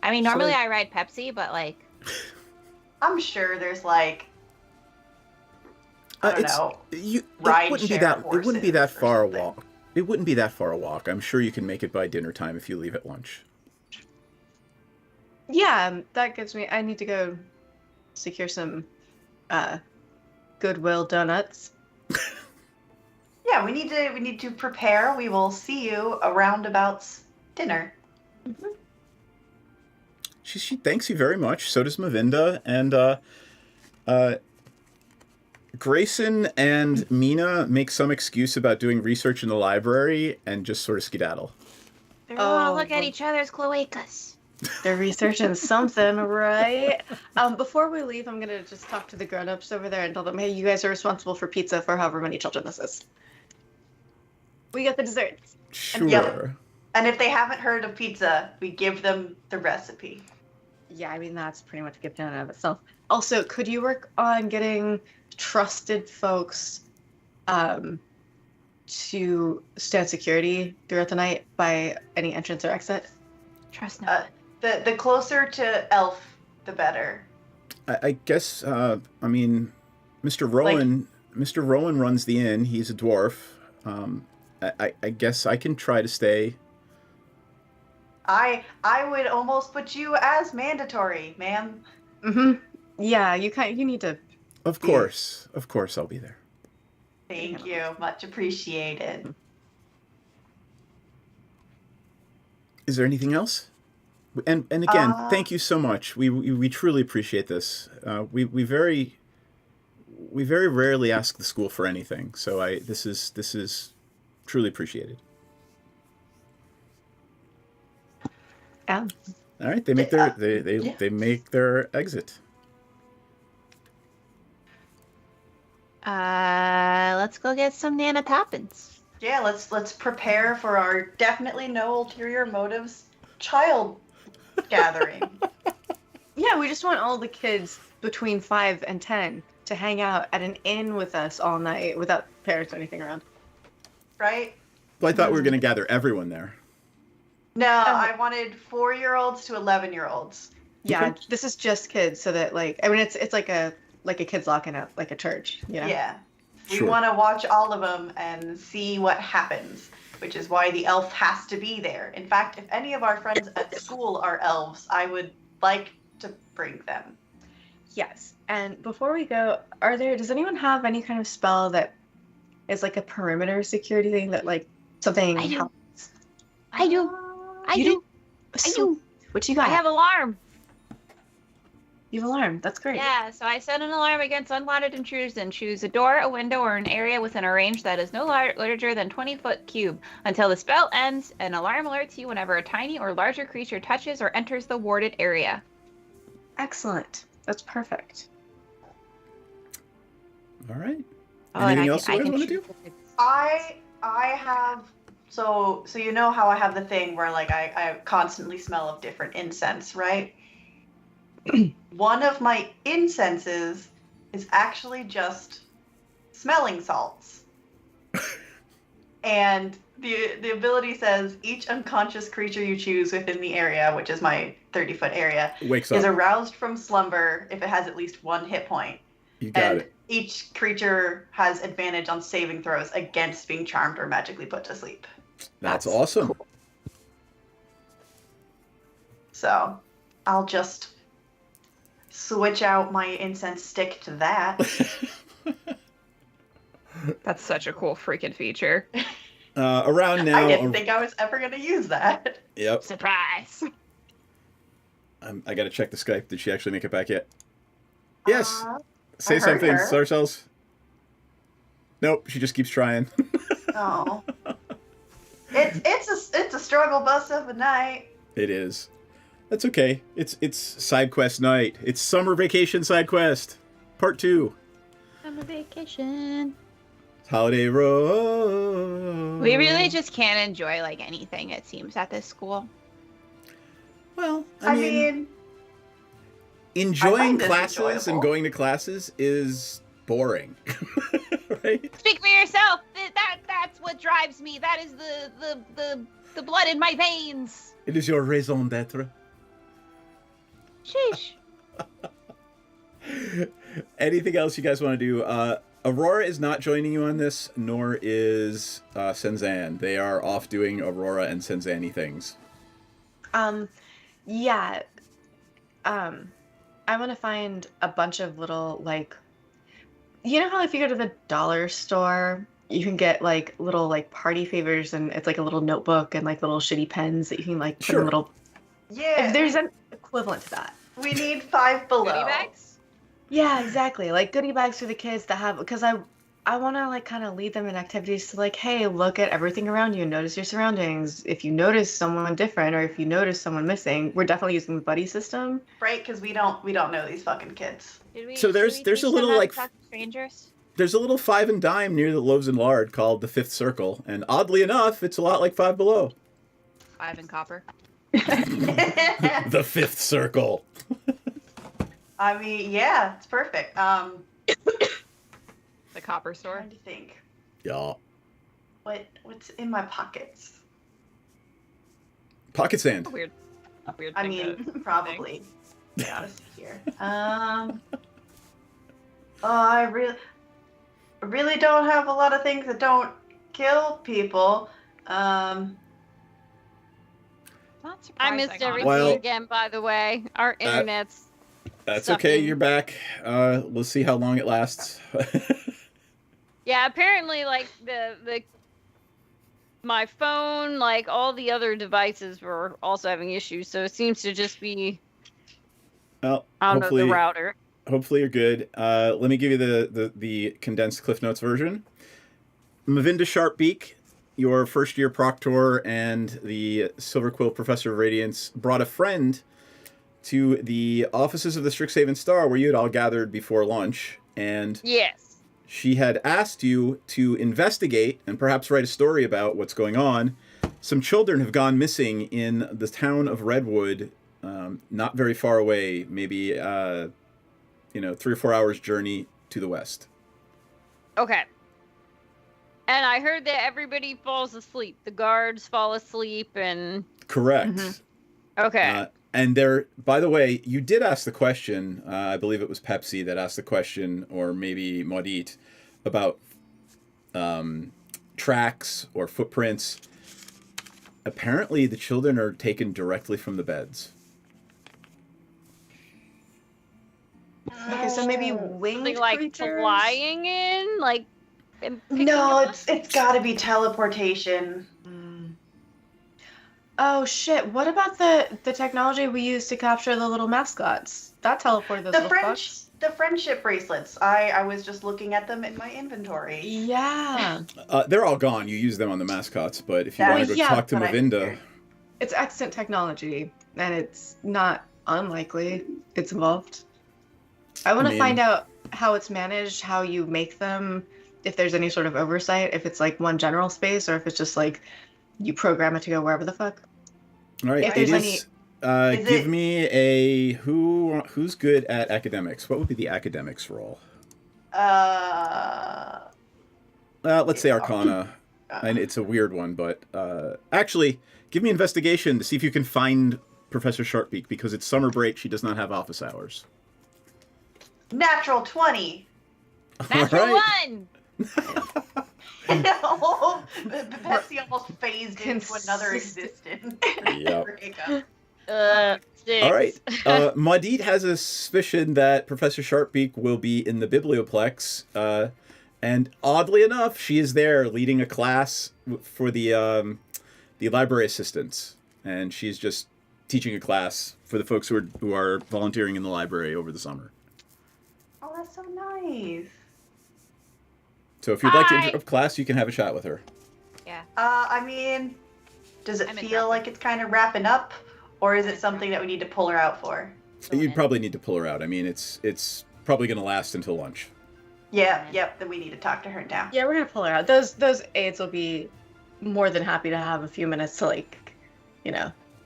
I mean, So, normally like- I ride Pepsi, but like, I'm sure there's like I don't know. It Ride wouldn't be share that. It wouldn't be that horses or far a something. walk. It wouldn't be that far a walk. I'm sure you can make it by dinner time if you leave at lunch. Yeah, that gives me. I need to go secure some Goodwill donuts. Yeah, we need to prepare. We will see you around about dinner. She thanks you very much. So does Mavinda, and Grayson and Mina make some excuse about doing research in the library and just sort of skedaddle. we want to Oh, look at well- each other's cloacas. They're researching something, right? Before we leave, I'm gonna just talk to the grown-ups over there and tell them, hey, you guys are responsible for pizza for however many children this is. We got the desserts. Sure. Yep. And if they haven't heard of pizza, we give them the recipe. Yeah, I mean that's pretty much a gift in and of itself. Also, could you work on getting trusted folks to stand security throughout the night by any entrance or exit? Trust no one. The closer to Elf, the better. I guess. I mean, Mr. Rowan. Mr. Rowan runs the inn. He's a dwarf. I guess I can try to stay. I would almost put you as mandatory, ma'am. Mm-hmm. Yeah, you need to. Of course, I'll be there. Thank you. Much appreciated. Is there anything else? And again, Uh, thank you so much. We truly appreciate this. We very rarely ask the school for anything, so this is truly appreciated. Yeah. All right, they make their they make their exit. Let's go get some Nana Toppins. Yeah, let's prepare for our definitely no ulterior motives child gathering. Yeah, we just want all the kids between 5 and 10 to to hang out at an inn with us all night without parents or anything around. Right? Well, I thought we were going to gather everyone there. No, I wanted 4-year-olds to 11-year-olds. Yeah, Okay. this is just kids, so that like I mean it's like a kids locking up like a church, you know? Yeah. We Sure. want to watch all of them and see what happens, which is why the elf has to be there. In fact, if any of our friends at school are elves, I would like to bring them. Yes. And before we go, does anyone have any kind of spell that is like a perimeter security thing that like something I do. helps? I do. I You do. I do. What you got? I have alarm. You have alarm. That's great. Yeah, so I set an alarm against unwanted intruders and choose a door, a window, or an area within a range that is no larger than 20-foot cube. Until the spell ends, an alarm alerts you whenever a tiny or larger creature touches or enters the warded area. Excellent. That's perfect. All right. Oh, and Anything I else can- you I guys can want to do? choose if it's- I have so you know how I have the thing where like I constantly smell of different incense, right? One of my incenses is actually just smelling salts. And the ability says each unconscious creature you choose within the area, which is my 30-foot area, Wakes is up. aroused from slumber if it has at least 1 hit point. You got And it. each creature has advantage on saving throws against being charmed or magically put to sleep. That's awesome. cool. So I'll just switch out my incense stick to that. That's such a cool freaking feature. Around now. I didn't think I was ever going to use that. Yep. Surprise! I got to check the Skype. Did she actually make it back yet? Yes. Say I heard something, her. Star Cells. Nope. She just keeps trying. Oh. It's a struggle bus of a night. It is. That's okay. It's side quest night. It's summer vacation side quest, part 2. Summer vacation. Holiday Road. We really just can't enjoy like anything, it seems, at this school. Well, I mean, enjoying find this classes enjoyable. and going to classes is boring, right? Speak for yourself. That's what drives me. That is the blood in my veins. It is your raison d'être. Sheesh. Anything else you guys want to do? Aurora is not joining you on this, nor is Senzan. They are off doing Aurora and Senzan-y things. Yeah. I want to find a bunch of little like, you know how if you go to the dollar store, you can get like little like party favors, and it's like a little notebook and like little shitty pens that you can like put Sure. in little. yeah, If there's an equivalent to that. we need 5 below. Goodie bags? Yeah, exactly. Like goodie bags for the kids to have, because I want to like kind of lead them in activities to like, hey, look at everything around you, notice your surroundings. If you notice someone different or if you notice someone missing, we're definitely using the buddy system. Right? Because we don't know these fucking kids. So there's a little, like, talk to strangers. There's a little 5 and dime near the Loaves and Lard called the Fifth Circle, and oddly enough, it's a lot like Five Below. 5 in copper. The Fifth Circle. I mean, yeah, it's perfect. The copper store. Trying to think. Yeah. What's in my pockets? Pocket sand. Weird. Weird. I thing mean, to probably. Be honest here. I really don't have a lot of things that don't kill people. Not I surprising, missed honestly. everything Well, again, by the way. Our internet's That's Sucking. okay, you're back. Let's see how long it lasts. yeah. Apparently, like the my phone, like all the other devices, were also having issues. So it seems to just be Well, on the hopefully, router. hopefully you're good. Let me give you the condensed Cliff Notes version. Mavinda Sharpbeak, your first year proctor and the Silver Quill Professor of Radiance, brought a friend to the offices of the Strixhaven Star where you had all gathered before lunch, and Yes. she had asked you to investigate and perhaps write a story about what's going on. Some children have gone missing in the town of Redwood, not very far away, maybe 3 or 4 hours journey to the west. Okay. And I heard that everybody falls asleep. The guards fall asleep and... Correct. Okay. And there, by the way, you did ask the question, I believe it was Pepsi that asked the question, or maybe Maudit, about tracks or footprints. Apparently, the children are taken directly from the beds. Okay, so maybe winged Something like creatures? flying in? Like... and picking No, them up? it's got to be teleportation. Oh shit! What about the technology we use to capture the little mascots? That teleported those The little fucks. the friendship bracelets. I was just looking at them in my inventory. Yeah, They're all gone. You use them on the mascots, but if you Well, want to go yeah, talk to but I Mavinda... figured. it's extant technology, and it's not unlikely it's involved. I want to mean- find out how it's managed, how you make them, if there's any sort of oversight, if it's like one general space, or if it's just like you program it to go wherever the fuck. All right, If it there's is... Is give it- me a... Who's good at academics? What would be the academics roll? Let's say Arcana. And it's a weird one, but... actually, give me investigation to see if you can find Professor Sharpbeak, because it's summer break. She does not have office hours. Natural 20. Natural All right. 1! No, Betsy almost phased into another Consistent. existence. Yep. Hiccup. 6. All right. Maudit has a suspicion that Professor Sharpbeak will be in the Biblioplex, and oddly enough, she is there leading a class for the library assistants, and she's just teaching a class for the folks who are volunteering in the library over the summer. Oh, that's so nice. So if you'd like to Hi. interrupt class, you can have a chat with her. Yeah. I mean, does it I'm feel interrupting. like it's kind of wrapping up, or is it something that we need to pull her out for? You'd probably need to pull her out. I mean, it's probably going to last until lunch. Yeah, yep. Then we need to talk to her now. Yeah, we're gonna pull her out. Those aides will be more than happy to have a few minutes to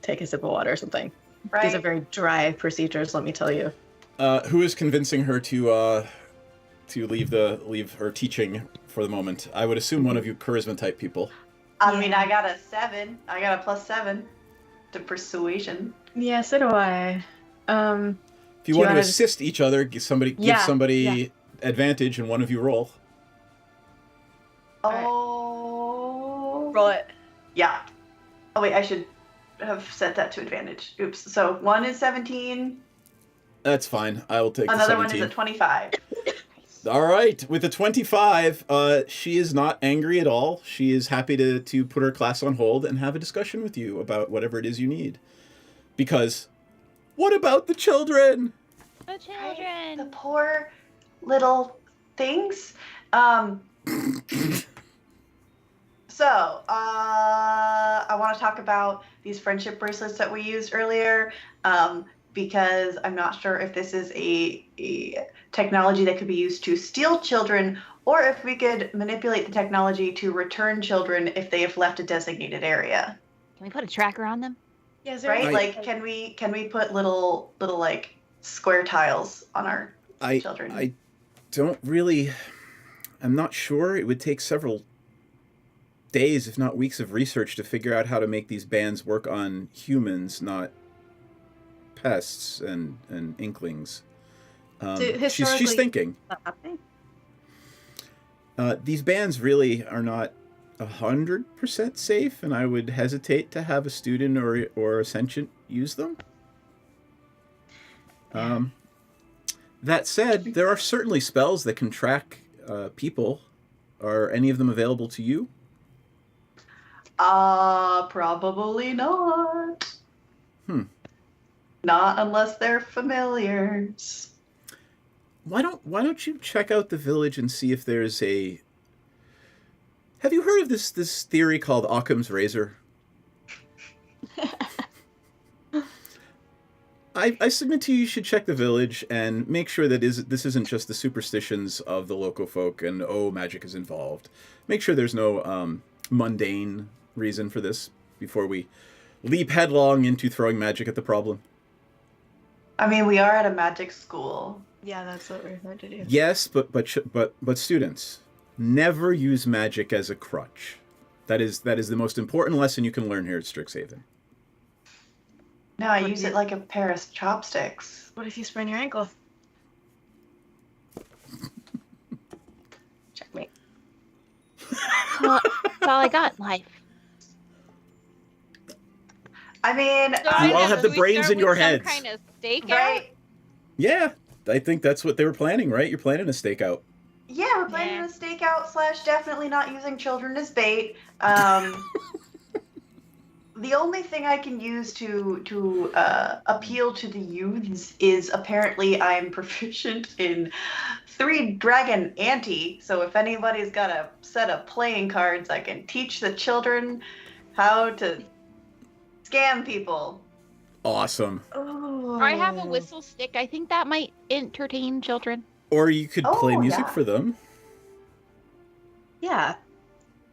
take a sip of water or something. Right. These are very dry procedures, let me tell you. Who is convincing her to leave her teaching for the moment? I would assume one of you charisma type people. I mean, I got a 7. I got a +7 to persuasion. Yeah, so do I. If you Do want you to wanna- assist each other, give somebody Yeah. advantage, and one of you roll. Alright. Oh. Roll it. Yeah. Oh wait, I should have set that to advantage. Oops. So one is 17. That's fine. I will take Another the one is 17. a 25. All right, with the 25, she is not angry at all. She is happy to put her class on hold and have a discussion with you about whatever it is you need. Because, what about the children? The The children. poor little things. So, I want to talk about these friendship bracelets that we used earlier, because I'm not sure if this is a technology that could be used to steal children, or if we could manipulate the technology to return children if they have left a designated area. Can we put a tracker on them? Yeah, is there Right? I- Like, can we put little like square tiles on our I children? don't really... I'm not sure. It would take several days, if not weeks, of research to figure out how to make these bands work on humans, not pests and inklings. She's historically- thinking. not happening? These bands really are not 100% safe, and I would hesitate to have a student or a sentient use them. That said, there are certainly spells that can track people. Are any of them available to you? Probably not. Not unless they're familiars. Why don't you check out the village and see if there's a... Have you heard of this theory called Occam's razor? I submit to you should check the village and make sure that this isn't just the superstitions of the local folk and, oh, magic is involved. Make sure there's no mundane reason for this before we leap headlong into throwing magic at the problem. I mean, we are at a magic school. Yeah, that's what we're going to do. Yes, but students, never use magic as a crutch. That is the most important lesson you can learn here at Strixhaven. No, I What use do it you- like a pair of chopsticks. What if you sprain your ankle? Checkmate. Well, that's all I got in life. I mean, So You I all guess have the we brains start in your with some heads. kind of stakeout. right? Yeah, I think that's what they were planning, right? You're planning a stakeout. Yeah, we're planning Yeah. a stakeout / definitely not using children as bait. The only thing I can use to appeal to the youths is apparently I'm proficient in 3 dragon ante. So if anybody's got a set of playing cards, I can teach the children how to scam people. Awesome. Oh. I have a whistle stick. I think that might entertain children. Or you could play Oh, music yeah. for them. Yeah.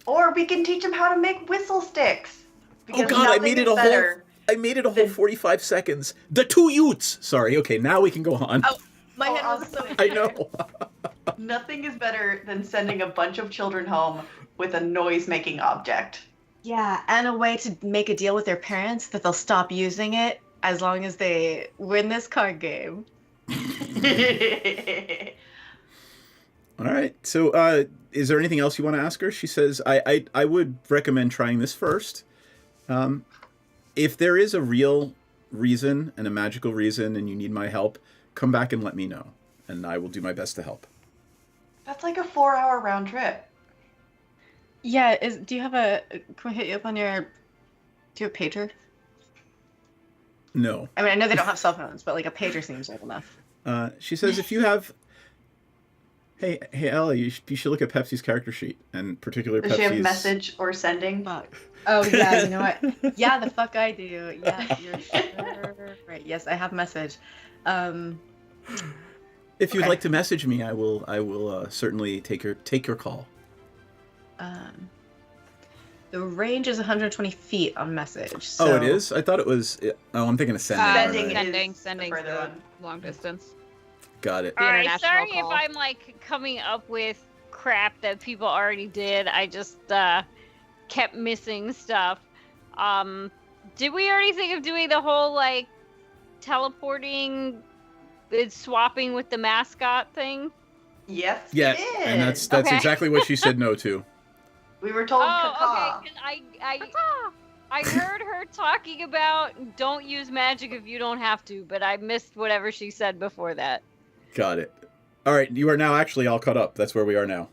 Or we can teach them how to make whistle sticks. Because God, I nothing made it is a whole- better. I made it a whole The- 45 seconds. The 2 Utes! Sorry, okay, now we can go on. Oh. My Oh, head was so. I know. Nothing is better than sending a bunch of children home with a noise-making object. Yeah, and a way to make a deal with their parents that they'll stop using it as long as they win this card game. All right, so is there anything else you want to ask her? She says, I would recommend trying this first. If there is a real reason and a magical reason and you need my help, come back and let me know, and I will do my best to help. That's like a 4-hour round trip. Yeah, do you have a can we hit you up on your do you have a pager? No. I mean, I know they don't have cell phones, but like a pager seems old enough. She says, if you have... Hey, Ellie, you should look at Pepsi's character sheet, and particularly Does she have Pepsi's... message or sending? Fuck. Oh yeah, you know what? Yeah, the fuck I do. Yeah, you're sure right. Yes, I have message. If you'd Okay. like to message me, I will certainly take your call. The range is 120 feet on message. So... Oh, it is? I thought it was... Oh, I'm thinking of sending. Sending aren't I? is Sending the further the one. long distance. Got it. The All right, international sorry call. if I'm like coming up with crap that people already did. I just kept missing stuff. Did we already think of doing the whole like teleporting, swapping with the mascot thing? Yes, Yeah, we did. and that's Okay. exactly what she said no to. We were told Oh, caca. okay. 'Cause I heard her talking about don't use magic if you don't have to, but I missed whatever she said before that. Got it. All right, you are now actually all caught up. That's where we are now.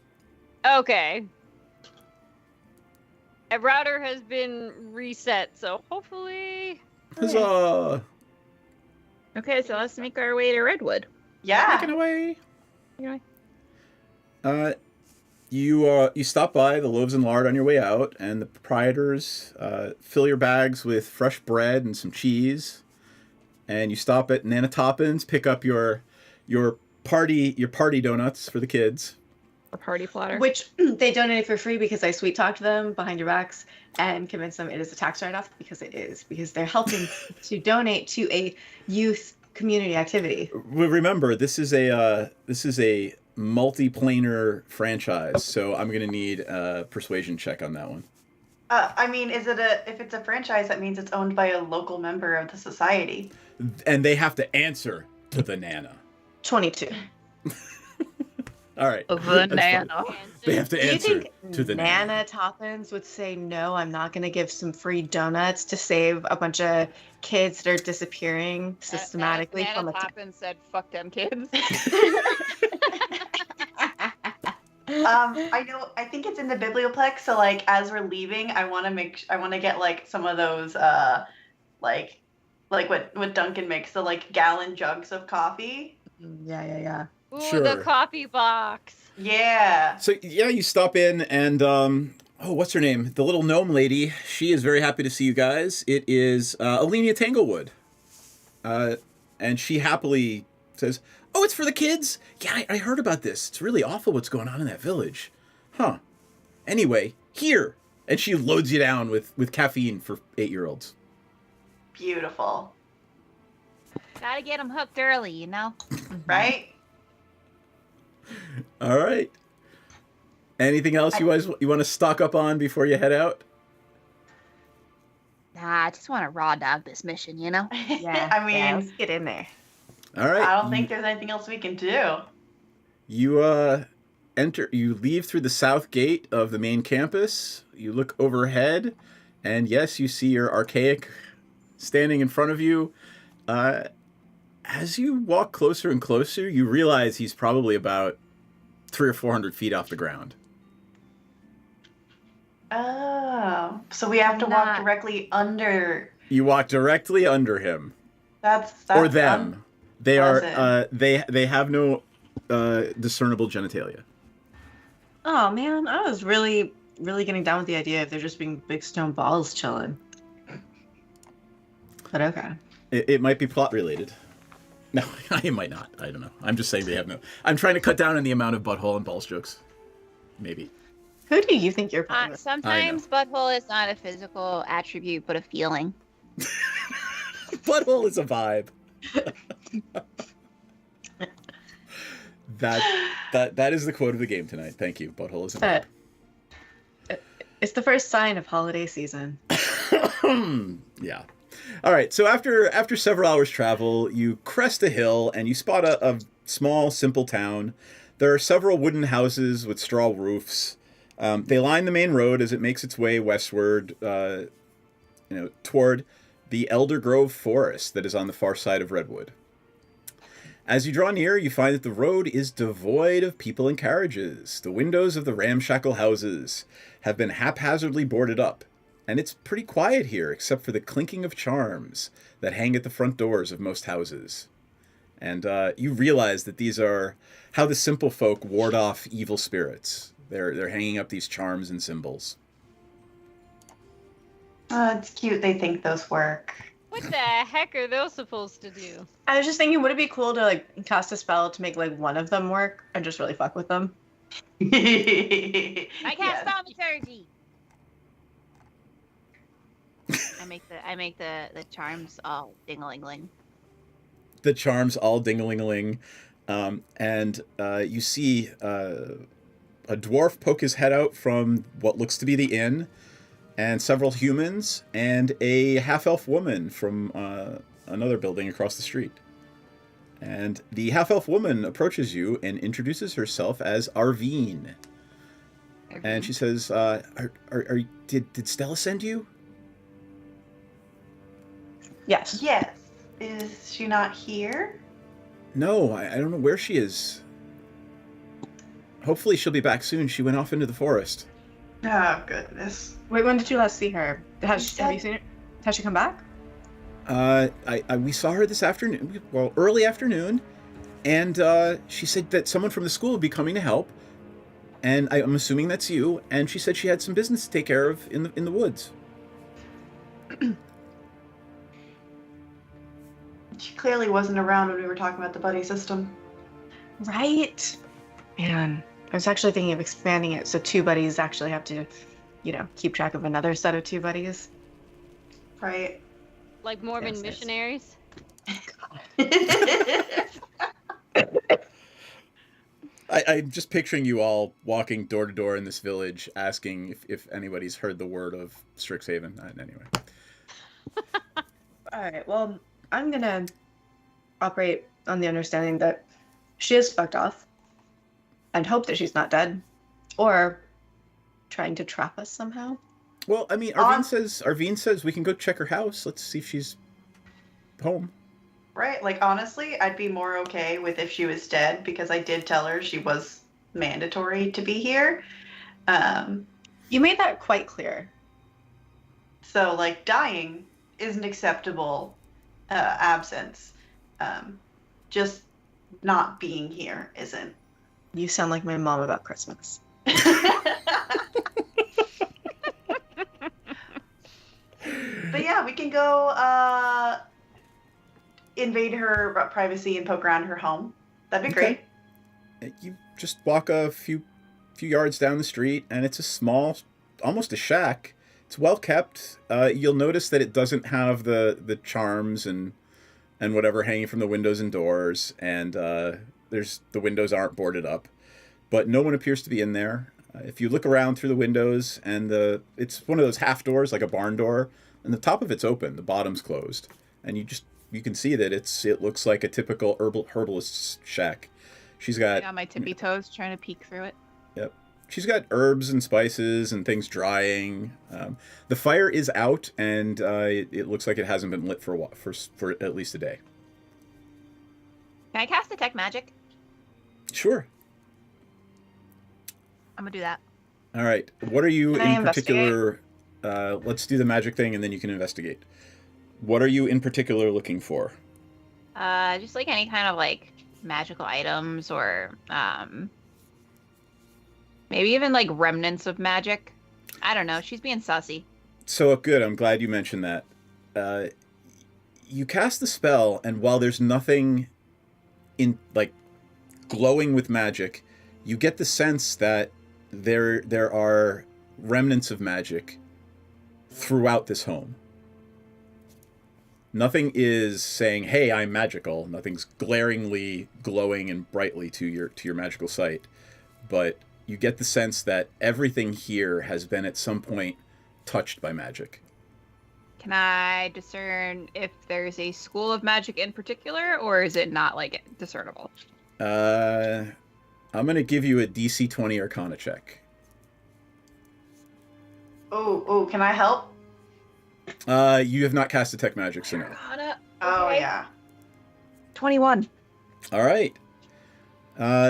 Okay. A router has been reset, so hopefully. Huzzah! Okay, so let's make our way to Redwood. Yeah. Taken away. Anyway. You stop by the Loaves and Lard on your way out, and the proprietors fill your bags with fresh bread and some cheese. And you stop at Nana Toppins, pick up your party donuts for the kids. A party plotter. Which they donated for free because I sweet talked them behind your backs and convinced them it is a tax write-off because they're helping to donate to a youth community activity. Well, remember, this is a multi-planar franchise, so I'm gonna need a persuasion check on that one. I mean, if it's a franchise, that means it's owned by a local member of the society. And they have to answer to the Nana. 22. All right. The That's fine. Nana. They have to Do you answer think to the Nana Nana. Toppins would say no? I'm not going to give some free donuts to save a bunch of kids that are disappearing systematically Nana from a. Toppin said, "Fuck them kids." I know. I think it's in the biblioplex. So like, as we're leaving, I want to get like some of those like what Duncan makes, the like gallon jugs of coffee. Yeah. Ooh, Sure. the coffee box. Yeah. So yeah, you stop in and what's her name? The little gnome lady. She is very happy to see you guys. It is Alenia Tanglewood. And she happily says, "Oh, it's for the kids? Yeah, I heard about this. It's really awful what's going on in that village. Huh. Anyway, here." And she loads you down with caffeine for 8-year-olds. Beautiful. Gotta get them hooked early, you know? Right? All right. Anything else you want to stock up on before you head out? Nah, I just want to raw dog this mission, you know? Yeah. I mean, yeah, let's get in there. All right. I don't think there's anything else we can do. You you leave through the south gate of the main campus. You look overhead, and yes, you see your archaic standing in front of you. As you walk closer and closer, you realize he's probably about 300 or 400 feet off the ground. Oh, so we have to walk directly under. You walk directly under him. That's or them. They are unpleasant. they have no discernible genitalia. Oh man, I was really getting down with the idea of there just being big stone balls chilling. But okay. It might be plot related. No, it might not. I don't know. I'm just saying they have no. I'm trying to cut down on the amount of butthole and balls jokes. Maybe. Who do you think you're playing with? Sometimes butthole is not a physical attribute, but a feeling. Butthole is a vibe. That is the quote of the game tonight. Thank you. Butthole is a vibe. It's the first sign of holiday season. Yeah. All right. So after several hours travel, you crest a hill and you spot a small, simple town. There are several wooden houses with straw roofs. They line the main road as it makes its way westward, toward the Elder Grove Forest that is on the far side of Redwood. As you draw near, you find that the road is devoid of people and carriages. The windows of the ramshackle houses have been haphazardly boarded up, and it's pretty quiet here except for the clinking of charms that hang at the front doors of most houses. And you realize that these are how the simple folk ward off evil spirits. They're hanging up these charms and symbols. Oh, it's cute. They think those work. What the heck are those supposed to do? I was just thinking, would it be cool to like cast a spell to make like one of them work and just really fuck with them? I cast Yes. thaumaturgy. I make the charms all ding-a-ling-ling. The charms all ding-a-ling-a-ling. And you see a dwarf poke his head out from what looks to be the inn, and several humans, and a half-elf woman from another building across the street. And the half-elf woman approaches you and introduces herself as Arvine. And she says, did Stella send you? Yes. Yes. Is she not here? No, I don't know where she is. Hopefully she'll be back soon. She went off into the forest. Oh, goodness. Wait, when did you last see her? Have you seen her? Has she come back? We saw her this afternoon, well, early afternoon, and she said that someone from the school would be coming to help, and I'm assuming that's you, and she said she had some business to take care of in the woods. She clearly wasn't around when we were talking about the buddy system. Right. Man, I was actually thinking of expanding it so two buddies actually have to, keep track of another set of two buddies. Right. Like Mormon Yes, yes. missionaries? I'm just picturing you all walking door to door in this village, asking if anybody's heard the word of Strixhaven. Anyway. All right, well, I'm going to operate on the understanding that she is fucked off and hope that she's not dead or trying to trap us somehow. Well, I mean, Arvine says we can go check her house. Let's see if she's home. Right? Like, honestly, I'd be more okay with if she was dead, because I did tell her she was mandatory to be here. You made that quite clear. So, like, dying isn't acceptable absence. Just not being here isn't. You sound like my mom about Christmas. But yeah, we can go invade her privacy and poke around her home. That'd be great. You just walk a few yards down the street, and it's a small, almost a shack. It's well kept. You'll notice that it doesn't have the charms and whatever hanging from the windows and doors, and the windows aren't boarded up. but no one appears to be in there. If you look around through the windows, and it's one of those half doors, like a barn door, and the top of it's open, the bottom's closed, and you can see that it looks like a typical herbalist's shack. She's got On my tippy toes, trying to peek through it. Yep. She's got herbs and spices and things drying. The fire is out, and it looks like it hasn't been lit for a while, for at least a day. Can I cast detect magic? Sure. I'm gonna do that. All right. What are you Can I in particular? Let's do the magic thing, and then you can investigate. What are you in particular looking for? Just like any kind of like magical items or maybe even like remnants of magic. I don't know. She's being sussy. So good. I'm glad you mentioned that. You cast the spell, and while there's nothing in like glowing with magic, you get the sense that there are remnants of magic throughout this home. Nothing is saying, "Hey, I'm magical." Nothing's glaringly glowing and brightly to your magical sight, but you get the sense that everything here has been at some point touched by magic. Can I discern if there's a school of magic in particular, or is it not like discernible? I'm gonna give you a DC 20 Arcana check. Oh, can I help? You have not cast detect magic, so no. Arcana. Oh, Okay. yeah. 21. All right.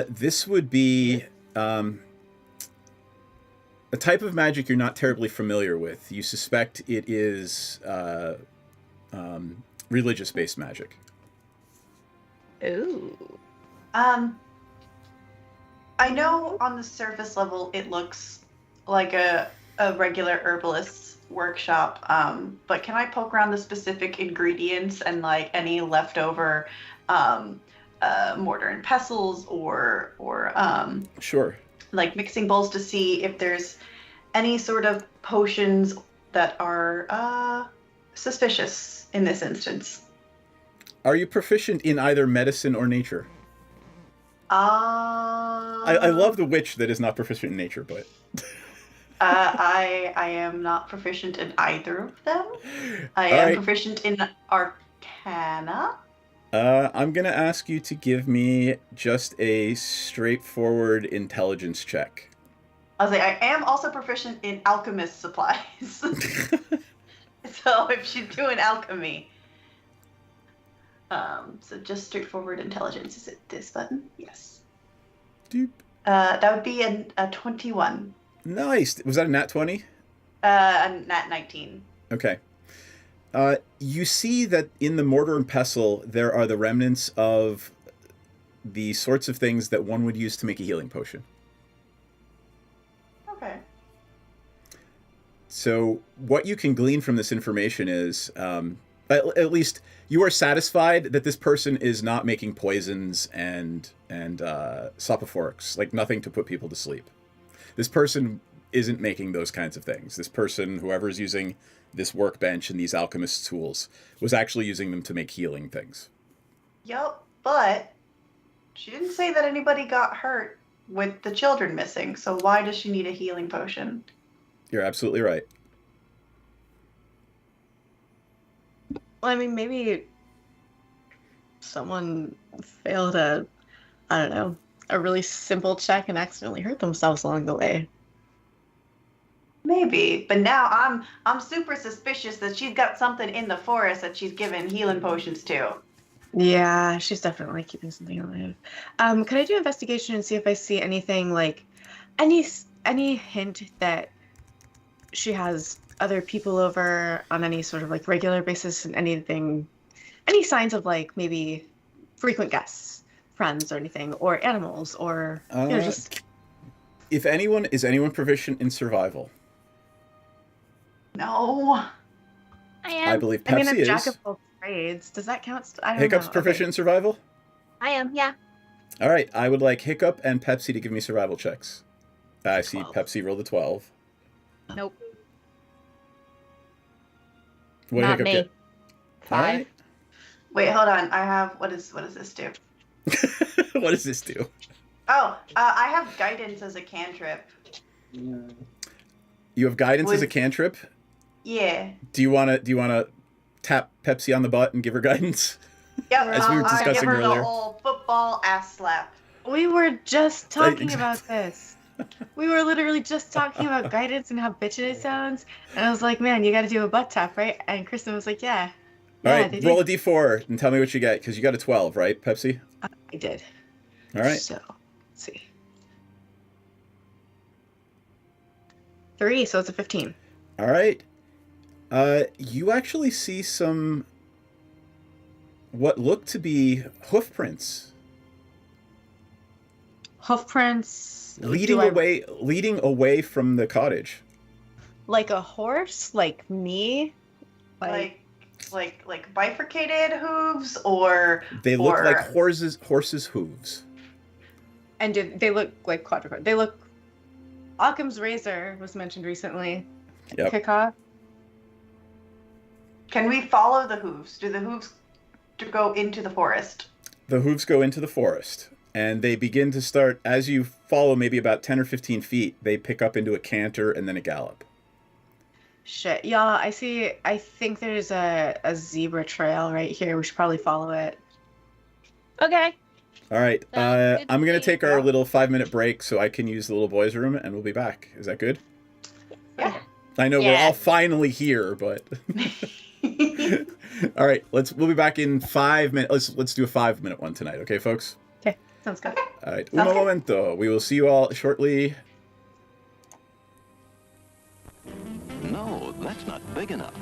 This would be a type of magic you're not terribly familiar with. You suspect it is religious-based magic. Ooh. I know on the surface level it looks like a regular herbalist's workshop, but can I poke around the specific ingredients and like any leftover mortar and pestles or Sure. like mixing bowls to see if there's any sort of potions that are suspicious in this instance? Are you proficient in either medicine or nature? I love the witch that is not proficient in nature, but... I am not proficient in either of them. I All am right. proficient in Arcana. I'm going to ask you to give me just a straightforward intelligence check. I was like, I am also proficient in alchemist supplies. So if she's doing alchemy. So just straightforward intelligence. Is it this button? Yes. Doop. That would be a 21. Nice. Was that a nat 20? A nat 19. Okay. You see that in the mortar and pestle, there are the remnants of the sorts of things that one would use to make a healing potion. Okay. So what you can glean from this information is, at least you are satisfied that this person is not making poisons and soporifics, like nothing to put people to sleep. This person isn't making those kinds of things. This person, whoever is using this workbench and these alchemist tools, was actually using them to make healing things. Yep, but she didn't say that anybody got hurt with the children missing, so why does she need a healing potion? You're absolutely right. Well, I mean, maybe someone failed a, I don't know, a really simple check and accidentally hurt themselves along the way. Maybe, but now I'm super suspicious that she's got something in the forest that she's given healing potions to. Yeah, she's definitely keeping something alive. Could I do investigation and see if I see anything like any hint that she has other people over on any sort of like regular basis and any signs of like maybe frequent guests, friends or anything, or animals or just... Is anyone proficient in survival? No. I am. I believe I mean, Pepsi I'm jack is. of all trades. Does that count? I don't Hiccup's know. proficient in survival? I am. Yeah. All right, I would like Hiccup and Pepsi to give me survival checks. I see 12. Pepsi rolled a 12. Nope. What did Not Hiccup me. get? 5. Wait, hold on. I have what does this do? What does this do? Oh, I have guidance as a cantrip. You have guidance as a cantrip? Yeah. Do you wanna tap Pepsi on the butt and give her guidance? Yep. As we were discussing give her earlier. the old football ass slap. We were just talking Exactly. about this. We were literally just talking about guidance and how bitchin' it sounds. And I was like, man, you gotta do a butt tap, right? And Kristen was like, yeah. All Yeah, right, they roll a did. d4 and tell me what you get, because you got a 12, right, Pepsi? I did. All right. So, let's see. 3, so it's a 15. All right. You actually see some what look to be hoof prints Hoof prints. leading away from the cottage. Like a horse? Like me? Like bifurcated hooves, or They look or- like horses' hooves. And they look like quadruped. They look... Occam's razor was mentioned recently. Yep. Kickoff. Can we follow the hooves? Do the hooves to go into the forest? The hooves go into the forest, and they begin to start, as you follow maybe about 10 or 15 feet, they pick up into a canter and then a gallop. Shit, y'all, I think there's a zebra trail right here. We should probably follow it. Okay. All right, Sounds good I'm to going me. to take our little 5-minute break so I can use the little boys' room, and we'll be back. Is that good? Yeah. I know we're Yeah. all finally here, but... All right, we'll be back in 5 minutes. Let's do a 5-minute one tonight, okay, folks? Okay, sounds good. All right, Sounds uno good. momento. We will see you all shortly. No, that's not big enough.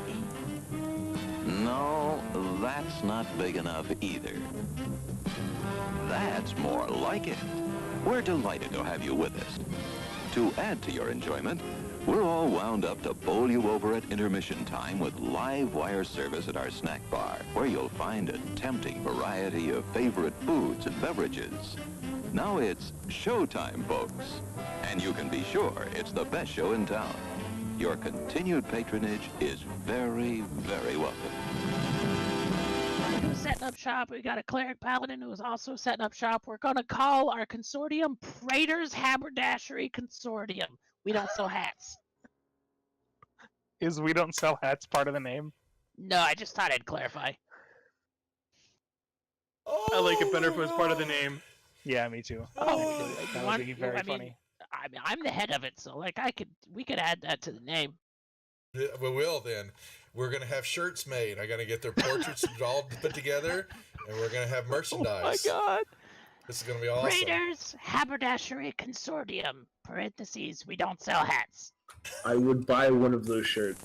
No, that's not big enough either. That's more like it. We're delighted to have you with us. To add to your enjoyment, we're all wound up to bowl you over at intermission time with live wire service at our snack bar, where you'll find a tempting variety of favorite foods and beverages. Now it's showtime, folks. And you can be sure it's the best show in town. Your continued patronage is very, very welcome. Who's setting up shop? We got a cleric paladin who is also setting up shop. We're gonna call our consortium Praetor's Haberdashery Consortium. We don't sell hats. Is we don't sell hats part of the name? No, I just thought I'd clarify. I like it better if it was part of the name. Yeah, me too. Oh, That would be very funny. I mean, I'm the head of it, so like we could add that to the name. Yeah, we will then. We're gonna have shirts made. I gotta get their portraits all put together, and we're gonna have merchandise. Oh my god! This is gonna be awesome. Praetor's Haberdashery Consortium. Parentheses. We don't sell hats. I would buy one of those shirts.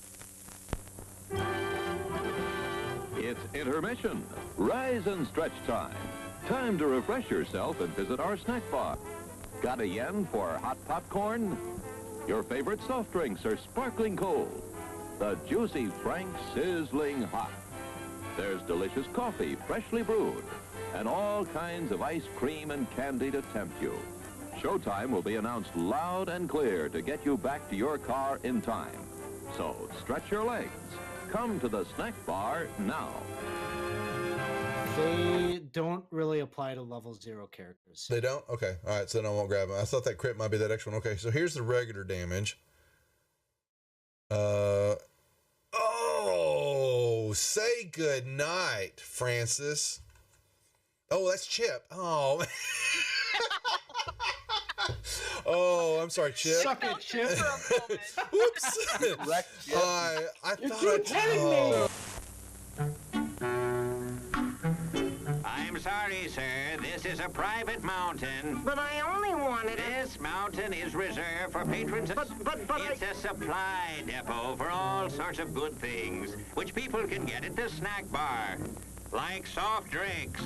It's intermission. Rise and stretch time. Time to refresh yourself and visit our snack bar. Got a yen for hot popcorn? Your favorite soft drinks are sparkling cold. The juicy Frank sizzling hot. There's delicious coffee, freshly brewed, and all kinds of ice cream and candy to tempt you. Showtime will be announced loud and clear to get you back to your car in time. So stretch your legs. Come to the snack bar now. They don't really apply to level 0 characters. They don't? Okay. All right. So then I won't grab them. I thought that crit might be that extra one. Okay. So here's the regular damage. Oh, say good night, Francis. Oh, that's Chip. Oh. Oh, I'm sorry, Chip. Suck it, Chip. Whoops. I thought. I'm sorry, sir. This is a private mountain. But I only wanted This mountain is reserved for patrons. But it's a supply depot for all sorts of good things, which people can get at the snack bar. Like soft drinks,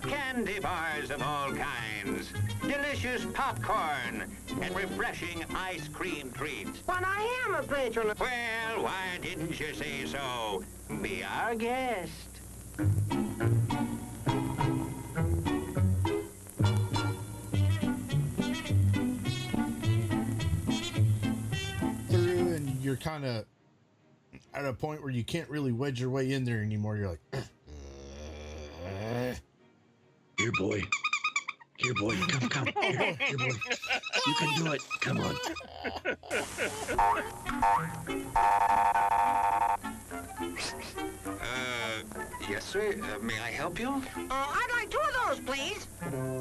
candy bars of all kinds, delicious popcorn, and refreshing ice cream treats. But I am a patron. Well, why didn't you say so? Be our guest. Through, and you're kind of at a point where you can't really wedge your way in there anymore. You're like, Here, boy. Here, boy. Come. Here, boy. You can do it. Come on. Yes, sir. May I help you? I'd like 2 of those, please.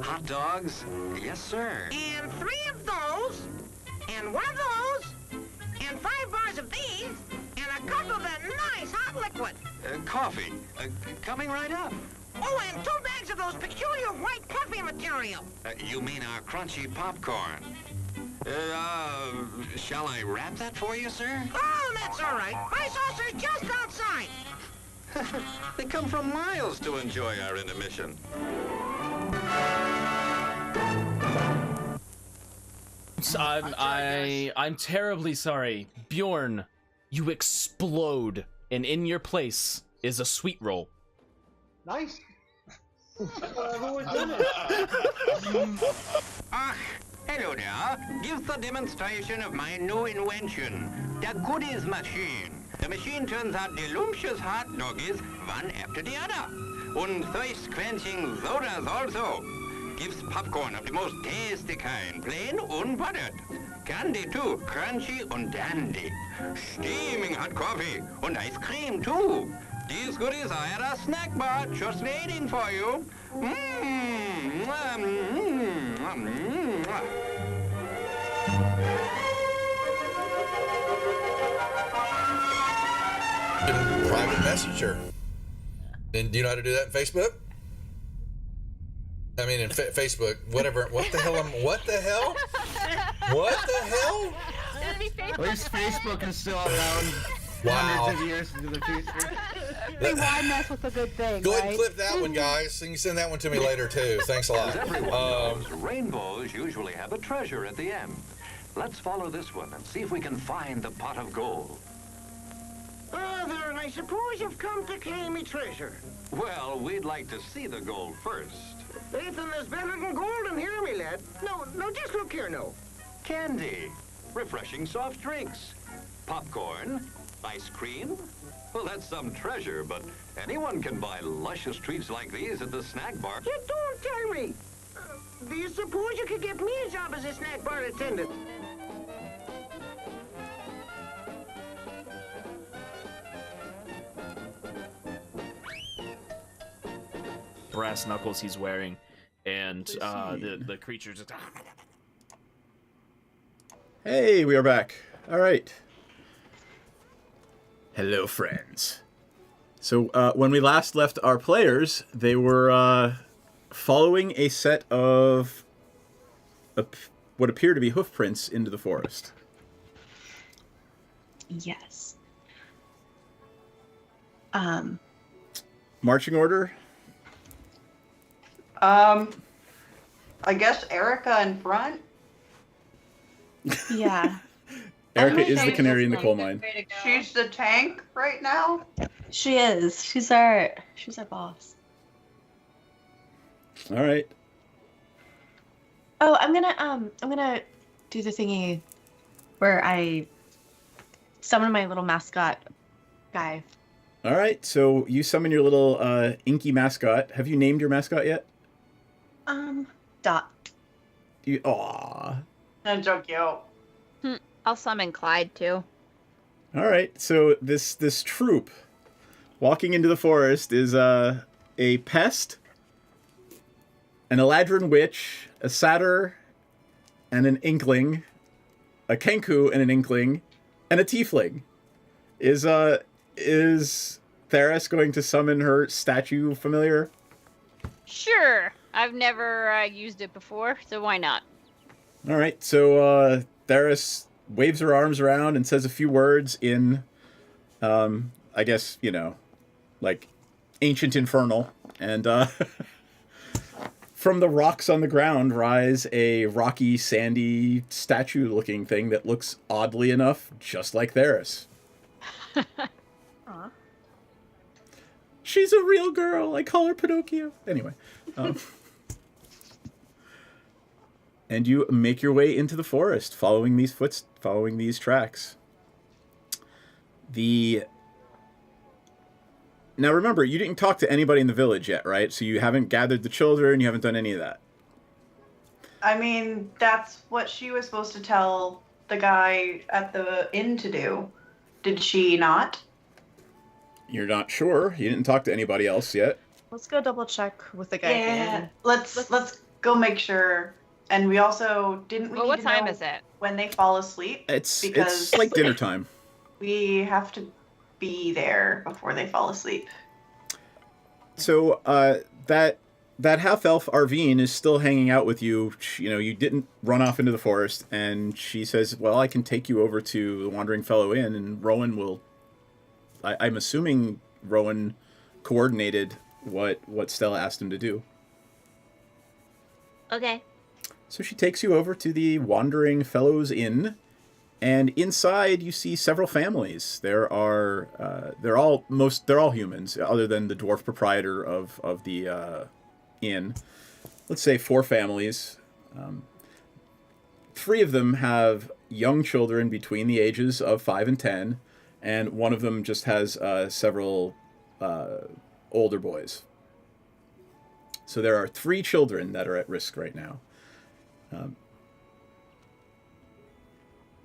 Hot dogs? Yes, sir. And 3 of those. And 1 of those. And 5 bars of these. And a cup of that nice hot liquid. Coffee. Coming right up. Oh, and 2 bags of those peculiar white puffy material. You mean our crunchy popcorn? Shall I wrap that for you, sir? Oh, that's all right. My saucer's just outside. They come from miles to enjoy our intermission. I'm terribly sorry. Bjorn, you explode, and in your place is a sweet roll. Nice. Hello there. Give the demonstration of my new invention, the goodies machine. The machine turns out delicious hot doggies one after the other. And thirst-quenching sodas also. Gives popcorn of the most tasty kind, plain unbuttered. Candy too, crunchy and dandy. Steaming hot coffee and ice cream too. These goodies are at a snack bar just waiting for you. Private messenger. And do you know how to do that in Facebook? I mean, in Facebook, whatever. What the hell? What the hell? What the hell? At least Facebook is still around Wow. hundreds of years into the future. Why mess with a good thing, Go ahead and right? clip that one, guys. You can send that one to me later, too. Thanks a lot. As everyone knows, rainbows usually have a treasure at the end. Let's follow this one and see if we can find the pot of gold. There, and I suppose you've come to claim me treasure. Well, we'd like to see the gold first. Ethan, there's better than gold in here, me lad. No, just look here, no. Candy, refreshing soft drinks, popcorn, ice cream. Well, that's some treasure, but anyone can buy luscious treats like these at the snack bar. You don't tell me. Do you suppose you could get me a job as a snack bar attendant? Brass knuckles he's wearing, and the creature just. Hey, we are back. All right. Hello, friends. So when we last left our players, they were following a set of what appear to be hoof prints into the forest. Yes. Marching order? I guess Erica in front. Yeah. Erica is the canary in the coal mine. She's the tank right now. She is. She's our boss. All right. Oh, I'm gonna do the thingy where I summon my little mascot guy. All right. So you summon your little inky mascot. Have you named your mascot yet? Dot. Aw. And joke you. I'll summon Clyde too. All right. So this troop walking into the forest is a pest, an Eladrin witch, a satyr, and an inkling, a kenku and an inkling, and a tiefling. Is Theris going to summon her statue familiar? Sure. I've never used it before, so why not? All right. So Theris waves her arms around and says a few words in, I guess, like ancient infernal. And from the rocks on the ground rise a rocky, sandy, statue-looking thing that looks, oddly enough, just like Theris. Aw. She's a real girl. I call her Pinocchio. Anyway. And you make your way into the forest, following these tracks. Now remember, you didn't talk to anybody in the village yet, right? So you haven't gathered the children, you haven't done any of that. I mean, that's what she was supposed to tell the guy at the inn to do. Did she not? You're not sure. You didn't talk to anybody else yet. Let's go double check with the guy. Yeah, let's go make sure. And we also didn't we Well, need what to time know is it? when they fall asleep? It's like dinner time. We have to be there before they fall asleep. So that half elf Arvine is still hanging out with you. You know, you didn't run off into the forest, and she says, "Well, I can take you over to the Wandering Fellow Inn, and Rowan will." I'm assuming Rowan coordinated what Stella asked him to do. Okay. So she takes you over to the Wandering Fellows Inn, and inside you see several families. There are they're all humans, other than the dwarf proprietor of the inn. Let's say 4 families. 3 of them have young children between the ages of 5 and 10, and one of them just has several older boys. So there are 3 children that are at risk right now.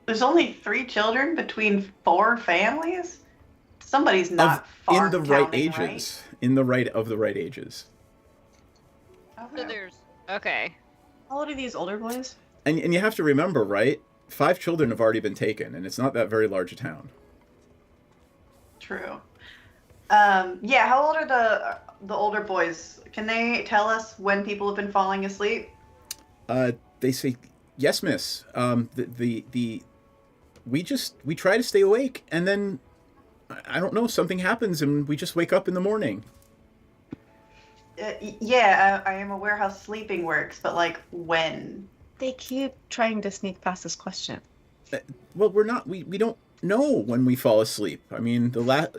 There's only 3 children between 4 families? Somebody's not far in the right counting, ages. In the right ages. So there's okay. How old are these older boys? And you have to remember, right? 5 children have already been taken, and it's not that very large a town. True. Yeah, how old are the older boys? Can they tell us when people have been falling asleep? They say, "Yes, miss. We try to stay awake, and then I don't know, something happens, and we just wake up in the morning." Yeah, I am aware how sleeping works, but like when? They keep trying to sneak past this question. Well, we don't know when we fall asleep. I mean, are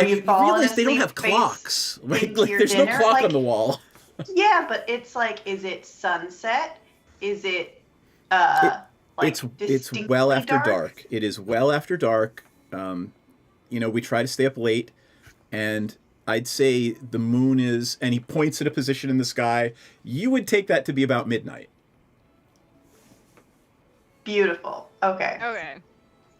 you falling realize they don't asleep have clocks. Like into your there's no dinner? clock Like- on the wall. Yeah, but it's like, is it sunset? Is it It's well distinctly after dark. It is well after dark. We try to stay up late, and I'd say the moon is, and he points at a position in the sky. You would take that to be about midnight. Beautiful. Okay. Okay.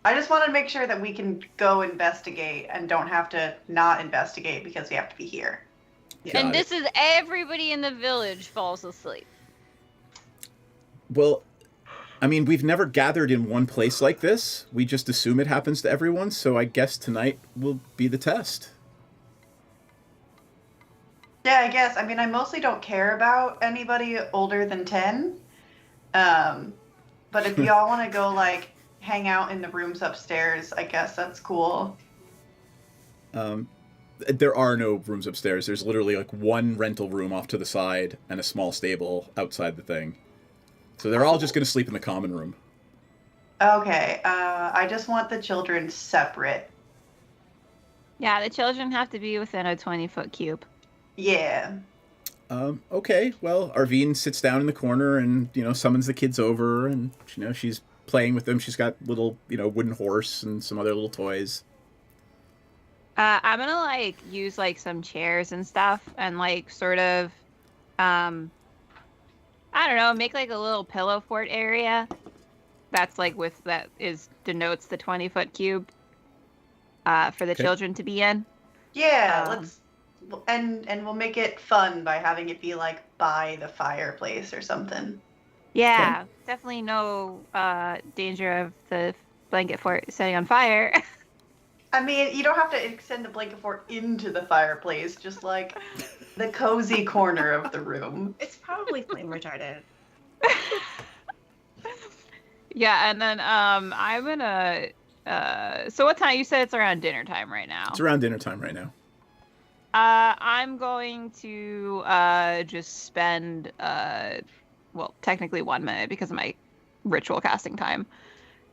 I just want to make sure that we can go investigate and don't have to not investigate because we have to be here. And this is everybody in the village falls asleep. Well, I mean, we've never gathered in one place like this. We just assume it happens to everyone, so I guess tonight will be the test. Yeah, I guess. I mean, I mostly don't care about anybody older than 10. But if y'all want to go, like, hang out in the rooms upstairs, I guess that's cool. There are no rooms upstairs. There's literally, like, one rental room off to the side and a small stable outside the thing. So they're all just going to sleep in the common room. Okay, I just want the children separate. Yeah, the children have to be within a 20-foot cube. Yeah. Okay, well, Arvine sits down in the corner and, summons the kids over, and, she's playing with them. She's got little, wooden horse and some other little toys. I'm gonna, use, some chairs and stuff and, sort of, I don't know, make, a little pillow fort area. That's, denotes the 20-foot cube, for the children to be in. Yeah, let's... And we'll make it fun by having it be by the fireplace or something. Yeah, definitely no danger of the blanket fort setting on fire. I mean, you don't have to extend the blanket fort into the fireplace, just the cozy corner of the room. It's probably flame retardant. Yeah, and then I'm gonna. So what time? You said it's around dinner time right now. It's around dinner time right now. I'm going to just spend technically 1 minute because of my ritual casting time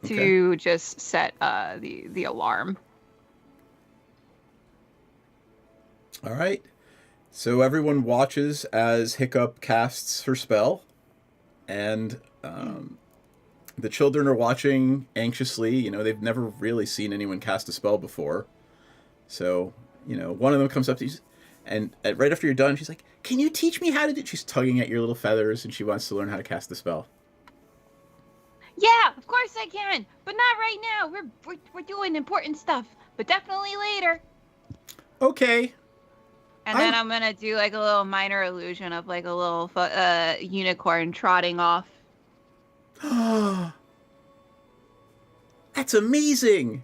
to just set the alarm. All right. So everyone watches as Hiccup casts her spell, and the children are watching anxiously. They've never really seen anyone cast a spell before. So, one of them comes up to you, and right after you're done, she's like, "Can you teach me how to do?" She's tugging at your little feathers, and she wants to learn how to cast the spell. Yeah, of course I can, but not right now. We're doing important stuff, but definitely later. Okay. And then I'm gonna do like a little minor illusion of like a little unicorn trotting off. That's amazing.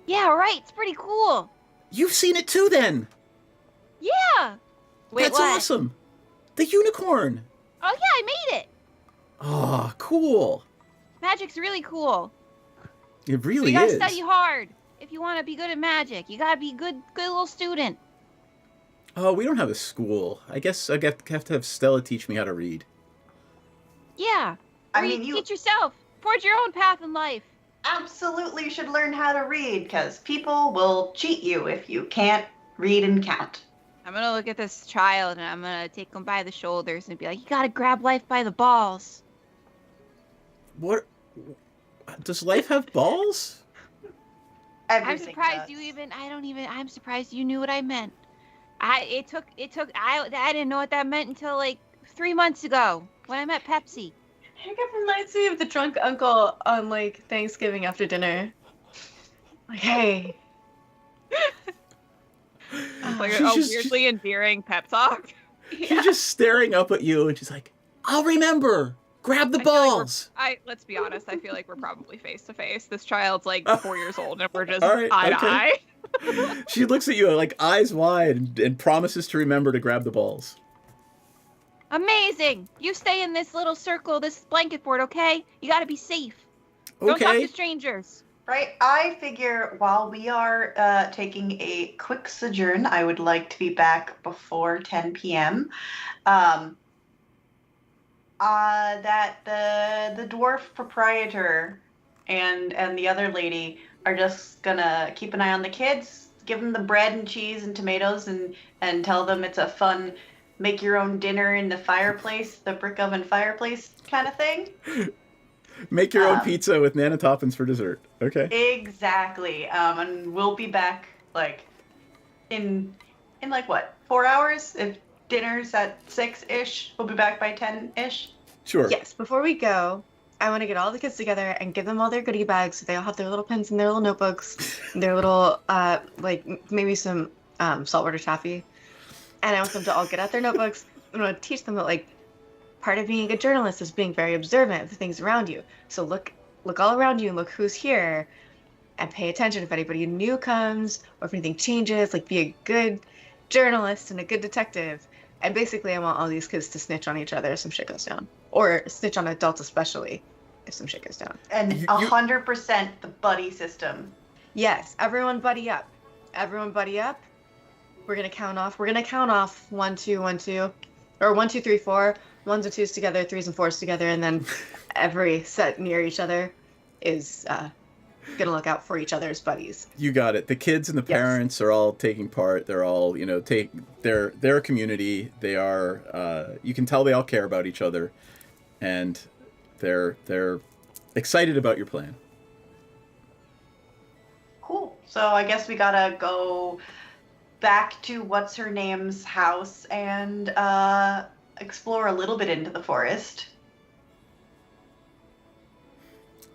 Yeah, right. It's pretty cool. You've seen it too, then. Yeah. Wait, That's what? awesome. The unicorn. Oh yeah, I made it. Oh, cool. Magic's really cool. It really You gotta is. study hard if you want to be good at magic. You gotta be good little student. Oh, we don't have a school. I guess I have to have Stella teach me how to read. Yeah. I Read, mean, you teach yourself. Forge your own path in life. absolutely should learn how to read because people will cheat you if you can't read and count. I'm gonna look at this child and I'm gonna take him by the shoulders and be like, "You gotta grab life by the balls." What? Does life have balls? I'm surprised you even. I'm surprised you knew what I meant. I didn't know what that meant until like 3 months ago when I met Pepsi. It reminds me of the drunk uncle on like Thanksgiving after dinner. Like, hey. Like She's a just- weirdly endearing pep talk. She's just staring up at you, and she's like, "I'll remember. Grab the I feel like balls." let's be honest. I feel like we're probably face to face. This child's like 4 years old, and we're just All right, eye to okay. eye. She looks at you like eyes wide and promises to remember to grab the balls. Amazing. You stay in this little circle, this blanket fort, okay? You gotta be safe. Don't talk Okay. to strangers. Right, I figure while we are taking a quick sojourn, I would like to be back before 10 p.m. That the dwarf proprietor and the other lady are just gonna keep an eye on the kids, give them the bread and cheese and tomatoes, and tell them it's a fun make your own dinner in the fireplace, the brick oven fireplace kind of thing. Make your own pizza with nana toppings for dessert. Okay. Exactly. And we'll be back like in like what, 4 hours? If dinner's at 6-ish, we'll be back by 10-ish. Sure. Yes, before we go, I want to get all the kids together and give them all their goodie bags so they all have their little pens and their little notebooks, their little, like maybe some saltwater taffy. And I want them to all get out their notebooks. I want to teach them that, like, part of being a good journalist is being very observant of the things around you. So look all around you and look who's here and pay attention if anybody new comes or if anything changes. Like, be a good journalist and a good detective. And basically, I want all these kids to snitch on each other if some shit goes down. Or snitch on adults especially if some shit goes down. And 100% the buddy system. Yes, everyone buddy up. Everyone buddy up. We're gonna count off. 1, 2, 1, 2, or 1, 2, 3, 4. 1s and 2s together, 3s and 4s together, and then every set near each other is gonna look out for each other's buddies. You got it. The kids and the parents are all taking part. They're all, they're a community. They are, you can tell they all care about each other, and they're excited about your plan. Cool. So I guess we gotta go back to what's her name's house and explore a little bit into the forest.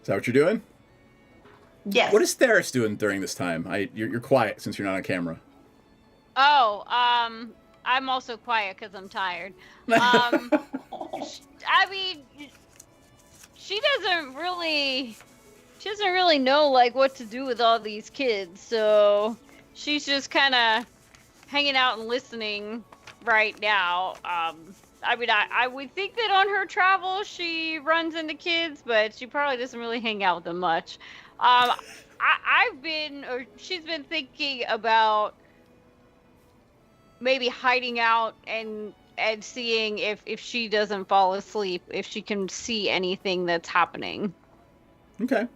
Is that what you're doing? Yes. What is Theris doing during this time? You're quiet since you're not on camera. Oh, I'm also quiet because I'm tired. I mean, she doesn't really know like what to do with all these kids, so she's just kind of hanging out and listening right now. I mean, I would think that on her travels she runs into kids, but she probably doesn't really hang out with them much. She's been thinking about maybe hiding out and seeing if she doesn't fall asleep, if she can see anything that's happening. Okay.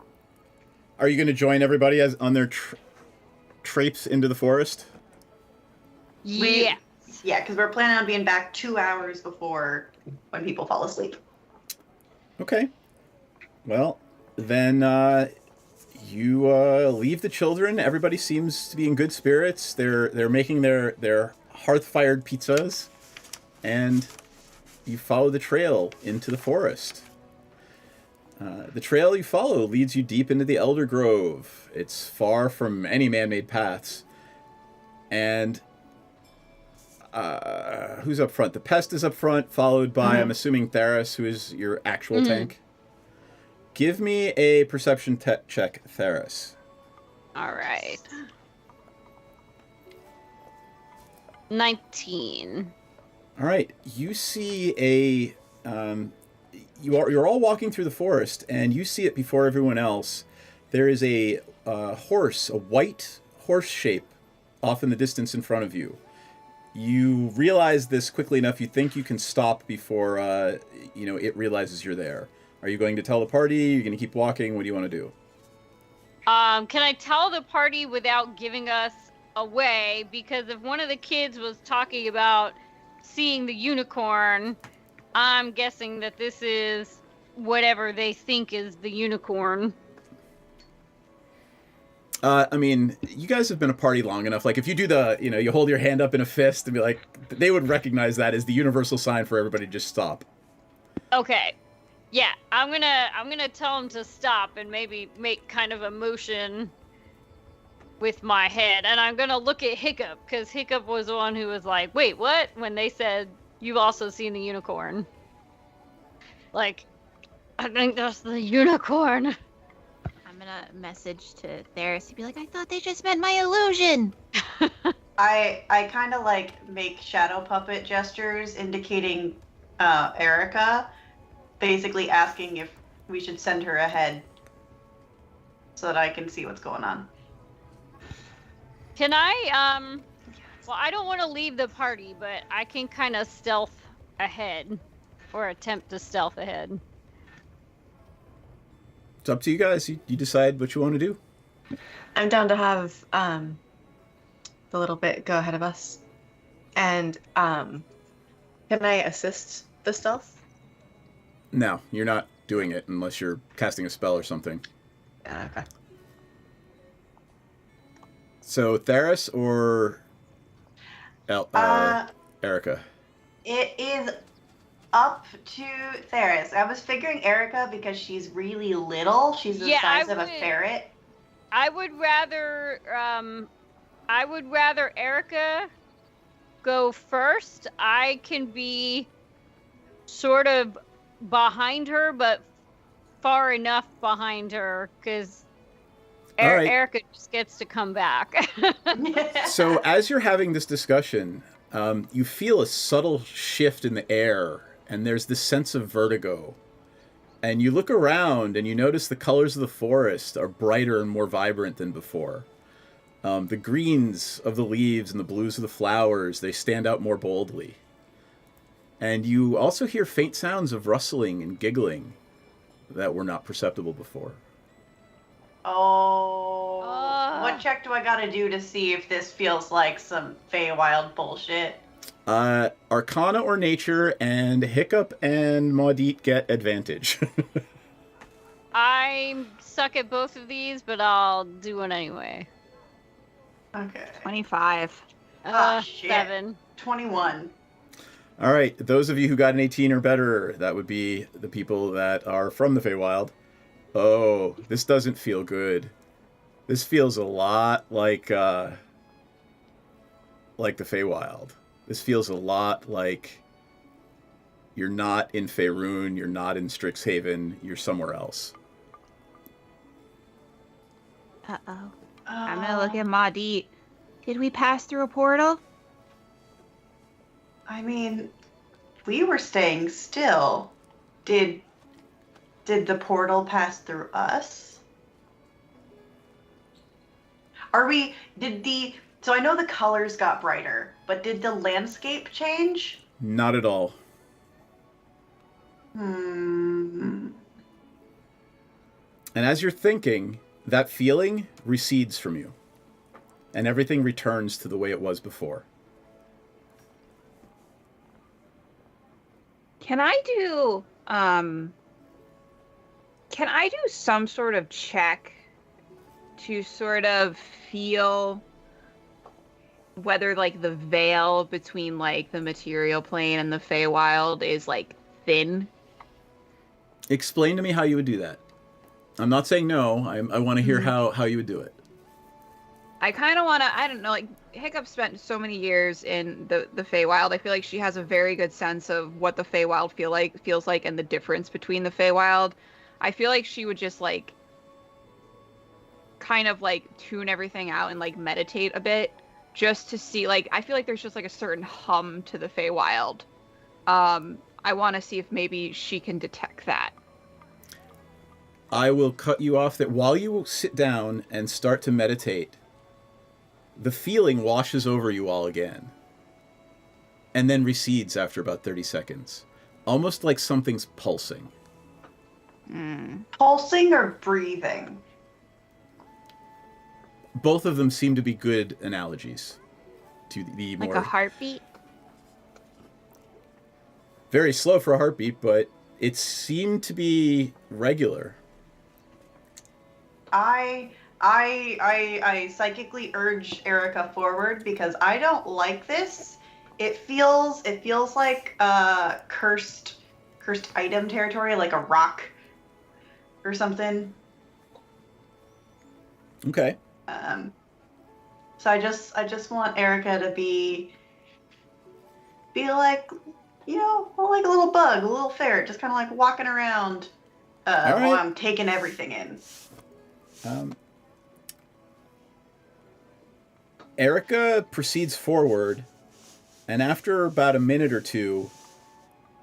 Are you going to join everybody on their traipse into the forest? Yeah. Yeah, because we're planning on being back 2 hours before when people fall asleep. Okay. Well, then you leave the children. Everybody seems to be in good spirits. They're making their hearth-fired pizzas, and you follow the trail into the forest. The trail you follow leads you deep into the Elder Grove. It's far from any man-made paths. And who's up front? The Pest is up front, followed by, I'm assuming, Theris, who is your actual tank. Give me a perception check, Theris. All right. 19. All right, you see a you're all walking through the forest, and you see it before everyone else. There is a horse, a white horse shape, off in the distance in front of you. You realize this quickly enough. You think you can stop before it realizes you're there. Are you going to tell the party? Are you going to keep walking? What do you want to do? Can I tell the party without giving us away? Because if one of the kids was talking about seeing the unicorn, I'm guessing that this is whatever they think is the unicorn. I mean, you guys have been a party long enough. Like, if you do you hold your hand up in a fist and be like, they would recognize that as the universal sign for everybody to just stop. Okay. Yeah, I'm gonna tell him to stop and maybe make kind of a motion with my head, and I'm gonna look at Hiccup, because Hiccup was the one who was like, "Wait, what?" when they said, "You've also seen the unicorn." Like, I think that's the unicorn. I'm gonna message to Theris to be like, I thought they just meant my illusion. I kind of like make shadow puppet gestures indicating Erica, basically asking if we should send her ahead so that I can see what's going on. Can I, well, I don't want to leave the party, but I can kind of stealth ahead, or attempt to stealth ahead. It's up to you guys. You decide what you want to do. I'm down to have the little bit go ahead of us. And can I assist the stealth? No, you're not doing it unless you're casting a spell or something. Okay. So, Theris or Erica? It is up to Theris. I was figuring Erica because she's really little. She's the size of a ferret. I would rather Erica go first. I can be sort of behind her, but far enough behind her, because Erica just gets to come back. So as you're having this discussion, you feel a subtle shift in the air, and there's this sense of vertigo. And you look around, and you notice the colors of the forest are brighter and more vibrant than before. The greens of the leaves and the blues of the flowers, they stand out more boldly. And you also hear faint sounds of rustling and giggling that were not perceptible before. Oh. What check do I gotta do to see if this feels like some Feywild bullshit? Arcana or Nature, and Hiccup and Maudit get advantage. I suck at both of these, but I'll do it anyway. Okay. 25. Shit. 7. 21. All right, those of you who got an 18 or better, that would be the people that are from the Feywild. Oh, this doesn't feel good. This feels a lot like the Feywild. This feels a lot like you're not in Faerun, you're not in Strixhaven, you're somewhere else. Uh-oh. I'm gonna look at Maudit. Did we pass through a portal? I mean, we were staying still. Did the portal pass through us? So I know the colors got brighter, but did the landscape change? Not at all. Hmm. And as you're thinking, that feeling recedes from you. And everything returns to the way it was before. Can I do some sort of check to sort of feel whether like the veil between like the material plane and the Feywild is like thin. Explain to me how you would do that. I'm not saying no. I want to hear Mhm. how you would do it. I kind of want to, I don't know, like Hiccup spent so many years in the Feywild. I feel like she has a very good sense of what the Feywild feels like and the difference between the Feywild. I feel like she would just like kind of like tune everything out and like meditate a bit just to see, like, I feel like there's just like a certain hum to the Feywild. I want to see if maybe she can detect that. I will cut you off that while you sit down and start to meditate, the feeling washes over you all again and then recedes after about 30 seconds. Almost like something's pulsing. Pulsing or breathing? Both of them seem to be good analogies to the more... Like a heartbeat? Very slow for a heartbeat, but it seemed to be regular. I psychically urge Erica forward because I don't like this. It feels like cursed item territory, like a rock or something. Okay. So I just want Erica to be like, you know, like a little bug, a little ferret, just kind of like walking around while I'm taking everything in. Erica proceeds forward, and after about a minute or two,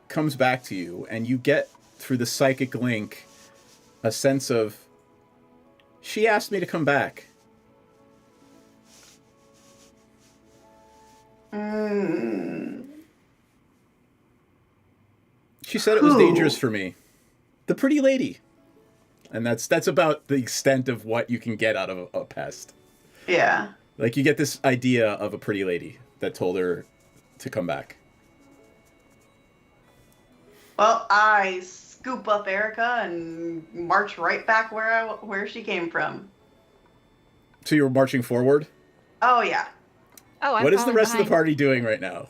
comes back to you, and you get, through the psychic link, a sense of, she asked me to come back. She said it was dangerous for me. The pretty lady. And that's about the extent of what you can get out of a pest. Yeah. Like, you get this idea of a pretty lady that told her to come back. Well, I scoop up Erica and march right back where she came from. So you're marching forward? Oh, yeah. Oh, What is the rest of the party doing right now?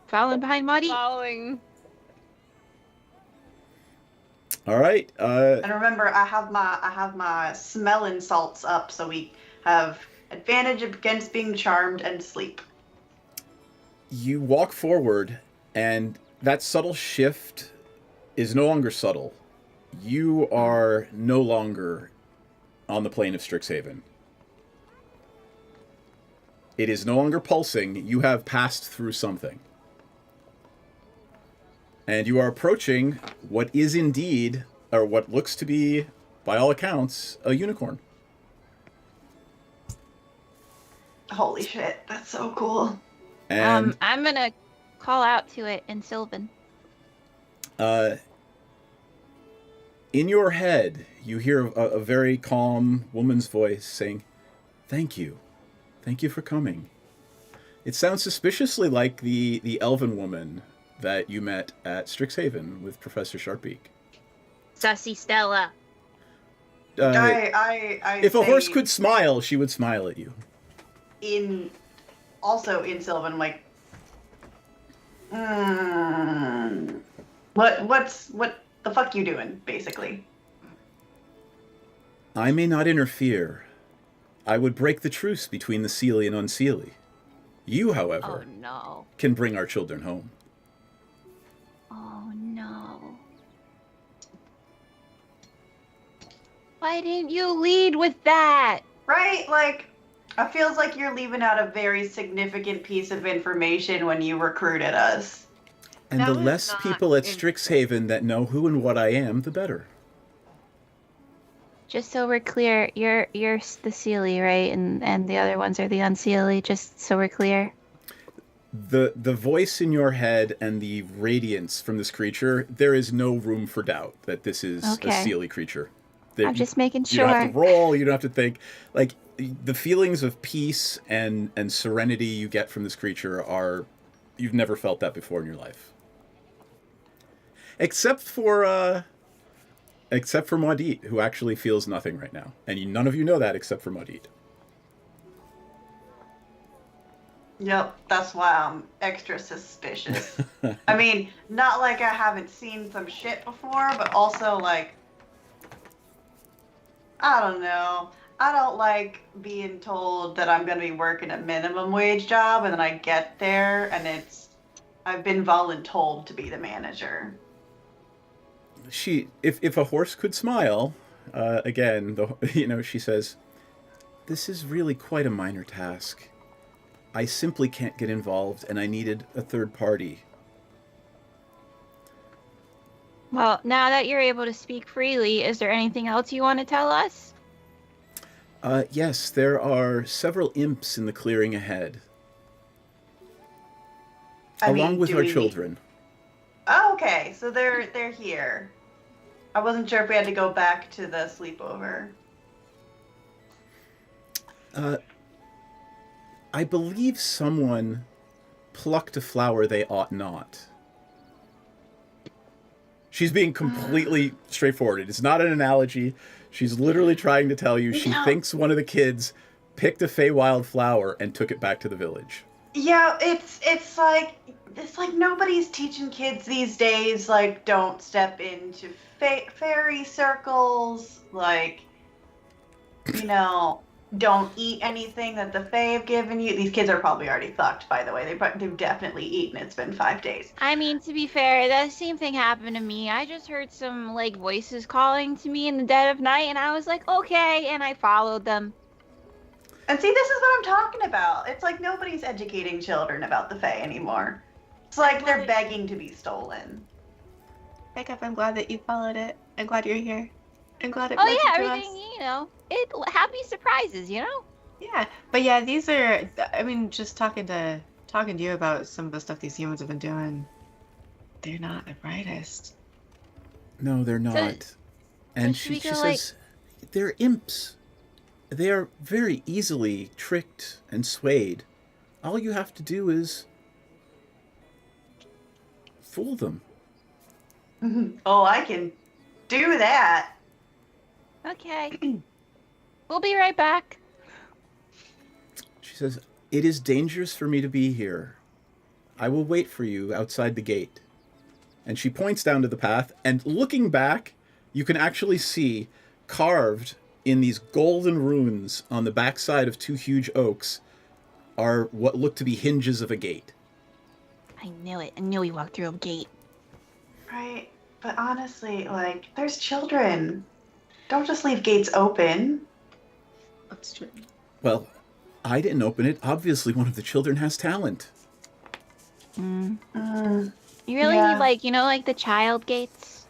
Following behind Muddy? Following. All right. And remember, I have my smelling salts up, so we have advantage against being charmed and sleep. You walk forward, and that subtle shift is no longer subtle. You are no longer on the plane of Strixhaven. It is no longer pulsing. You have passed through something. And you are approaching what is indeed, or what looks to be, by all accounts, a unicorn. Holy shit, that's so cool. And I'm gonna call out to it in Sylvan. in your head, you hear a very calm woman's voice saying, "Thank you. Thank you for coming." It sounds suspiciously like the elven woman that you met at Strixhaven with Professor Sharpbeak. Sussy Stella. If a horse could smile, she would smile at you. Also in Sylvan, like, what the fuck you doing, basically? I may not interfere. I would break the truce between the Seelie and Unseelie. You, however, can bring our children home. Oh no. Why didn't you lead with that? Right? Like, it feels like you're leaving out a very significant piece of information when you recruited us. And the less people at Strixhaven that know who and what I am, the better. Just so we're clear, you're the Seelie, right? And the other ones are the Unseelie, just so we're clear. The voice in your head and the radiance from this creature, there is no room for doubt that this is a Seelie creature. I'm just making You don't have sure. to roll, you don't have to think. Like, the feelings of peace and serenity you get from this creature are... You've never felt that before in your life. Except for Maudit, who actually feels nothing right now. And none of you know that except for Maudit. Yep, that's why I'm extra suspicious. I mean, not like I haven't seen some shit before, but also like, I don't know. I don't like being told that I'm going to be working a minimum wage job and then I get there and I've been voluntold to be the manager. If a horse could smile, again, she says, "This is really quite a minor task. I simply can't get involved, and I needed a third party." Well, now that you're able to speak freely, is there anything else you want to tell us? Yes, there are several imps in the clearing ahead. Along with our children. Oh, okay, so they're here. I wasn't sure if we had to go back to the sleepover. I believe someone plucked a flower they ought not. She's being completely straightforward. It's not an analogy. She's literally trying to tell you she thinks one of the kids picked a Feywild flower and took it back to the village. Yeah, it's like nobody's teaching kids these days, like, don't step into fairy circles, like, don't eat anything that the Fae have given you. These kids are probably already fucked, by the way. They've definitely eaten. It's been 5 days. I mean, to be fair, that same thing happened to me. I just heard some, like, voices calling to me in the dead of night, and I was like, okay, and I followed them. And see, this is what I'm talking about. It's like nobody's educating children about the Fae anymore. It's like they're begging to be stolen. Jacob, I'm glad that you followed it. I'm glad you're here. I'm glad it Oh, meant yeah, it to everything, us. happy surprises, Yeah, but yeah, these are. I mean, just talking to you about some of the stuff these humans have been doing. They're not the brightest. No, they're not. And she says, they're imps. They are very easily tricked and swayed. All you have to do is fool them. Oh, I can do that. Okay. We'll be right back. She says, "It is dangerous for me to be here. I will wait for you outside the gate." And she points down to the path, and looking back, you can actually see carved in these golden runes on the backside of 2 huge oaks are what look to be hinges of a gate. I knew it. I knew we walked through a gate. Right, but honestly, like, there's children. Don't just leave gates open. That's true. Well, I didn't open it. Obviously, one of the children has talent. You really need, like the child gates?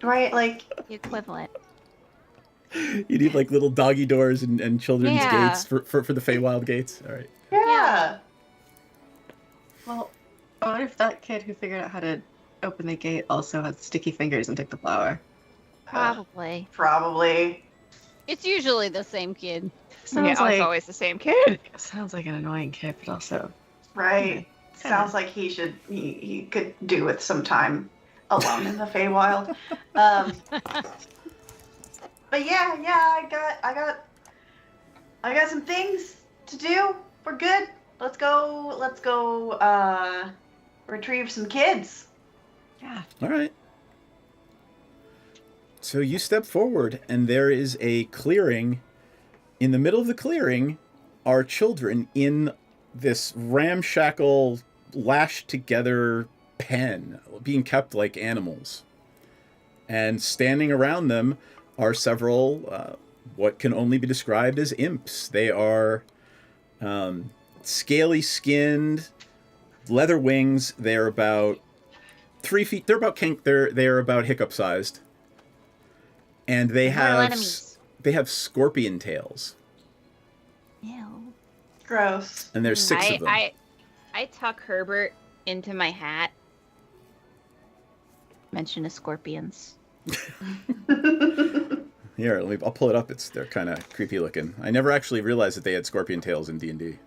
Right, like... The equivalent. You need, like, little doggy doors and children's gates for the Feywild gates? All right. Yeah. Well, I wonder if that kid who figured out how to open the gate also had sticky fingers and took the flower. Probably. Probably. It's usually the same kid. Sounds like it's always the same kid. Sounds like an annoying kid, but also right. Sounds like he could do with some time alone in the Feywild. But yeah, I got some things to do. We're good. Let's go retrieve some kids. Yeah. All right. So you step forward, and there is a clearing. In the middle of the clearing are children in this ramshackle, lashed together pen, being kept like animals. And standing around them are several, what can only be described as imps. They are scaly skinned, leather wings. They're about 3 feet. They're about hiccup sized. And they have scorpion tails. Ew. Gross. And there's 6 of them. I tuck Herbert into my hat. Mention of scorpions. Here, I'll pull it up. They're kind of creepy looking. I never actually realized that they had scorpion tails in D&D.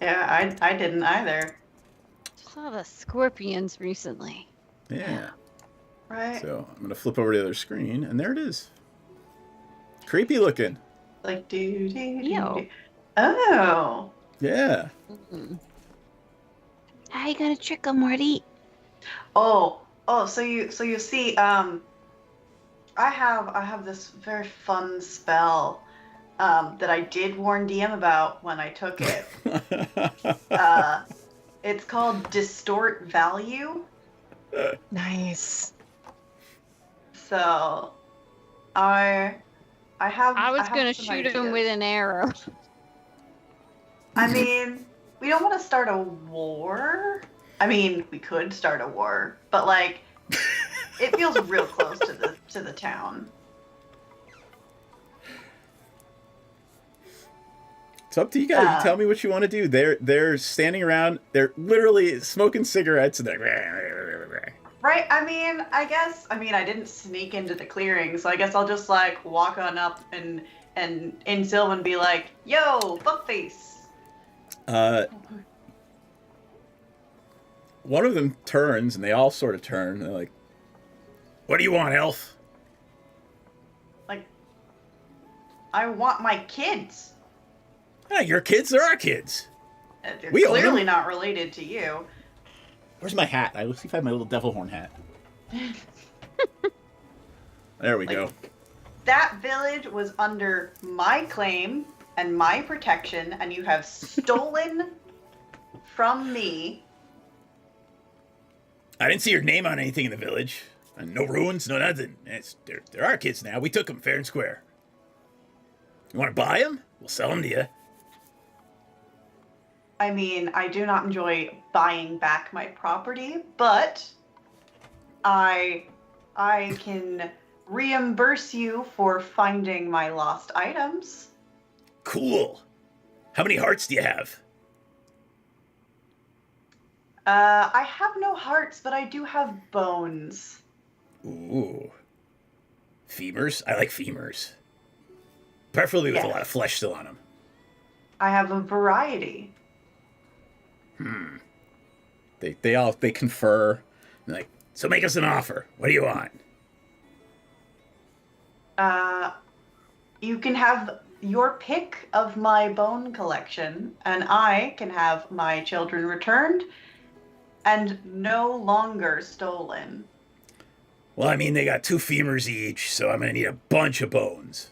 Yeah, I didn't either. Saw the scorpions recently. Yeah. Right. So I'm going to flip over to the other screen, and there it is. Creepy looking. Like, do. Oh. Yeah. How you gonna trick him, Morty? Oh. So you see, I have this very fun spell that I did warn DM about when I took it. It's called Distort Value. Nice. So, I was gonna some shoot him ideas. with an arrow. I mean, we don't want to start a war. I mean, we could start a war, but like, it feels real close to the town. It's up to you guys. You tell me what you want to do. They're standing around. They're literally smoking cigarettes, and they're Right. I mean, I didn't sneak into the clearing, so I guess I'll just like walk on up and in Sylvan be like, "Yo, fuckface." One of them turns, and they all sort of turn. They're like, "What do you want, elf?" Like, I want my kids. Yeah, your kids are our kids. They're We own clearly them. not related to you. Where's my hat? Let's see if I have my little devil horn hat. There we go. That village was under my claim and my protection, and you have stolen from me. I didn't see your name on anything in the village. No ruins, no nothing. They're our kids now. We took them fair and square. You want to buy them? We'll sell them to you. I mean, I do not enjoy buying back my property, but I can reimburse you for finding my lost items. Cool. How many hearts do you have? I have no hearts, but I do have bones. Ooh. Femurs? I like femurs. Preferably with a lot of flesh still on them. I have a variety. They confer. Like, so make us an offer. What do you want? You can have your pick of my bone collection, and I can have my children returned and no longer stolen. Well, I mean, they got 2 femurs each, so I'm gonna need a bunch of bones.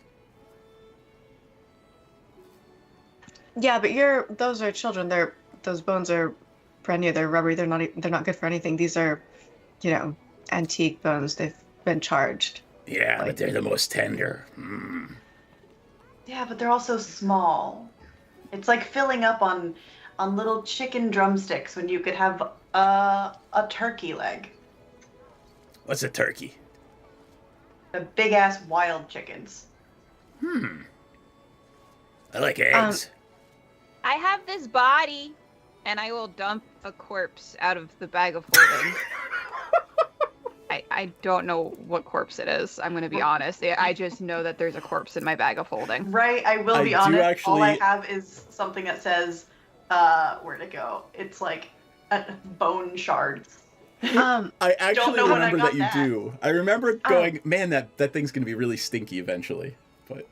Yeah, but those are children. Those bones are brand new. They're rubbery. They're not good for anything. These are, antique bones. They've been charged. Yeah, but they're the most tender. Yeah, but they're also small. It's like filling up on little chicken drumsticks when you could have a turkey leg. What's a turkey? The big ass wild chickens. I like eggs. I have this body, and I will dump a corpse out of the bag of holding. I don't know what corpse it is. I'm going to be honest. I just know that there's a corpse in my bag of holding. Right, I will be honest. All I have is something that says, where'd it go? It's like bone shards. I actually know when I remember got that you do. I remember going, man, that thing's going to be really stinky eventually. But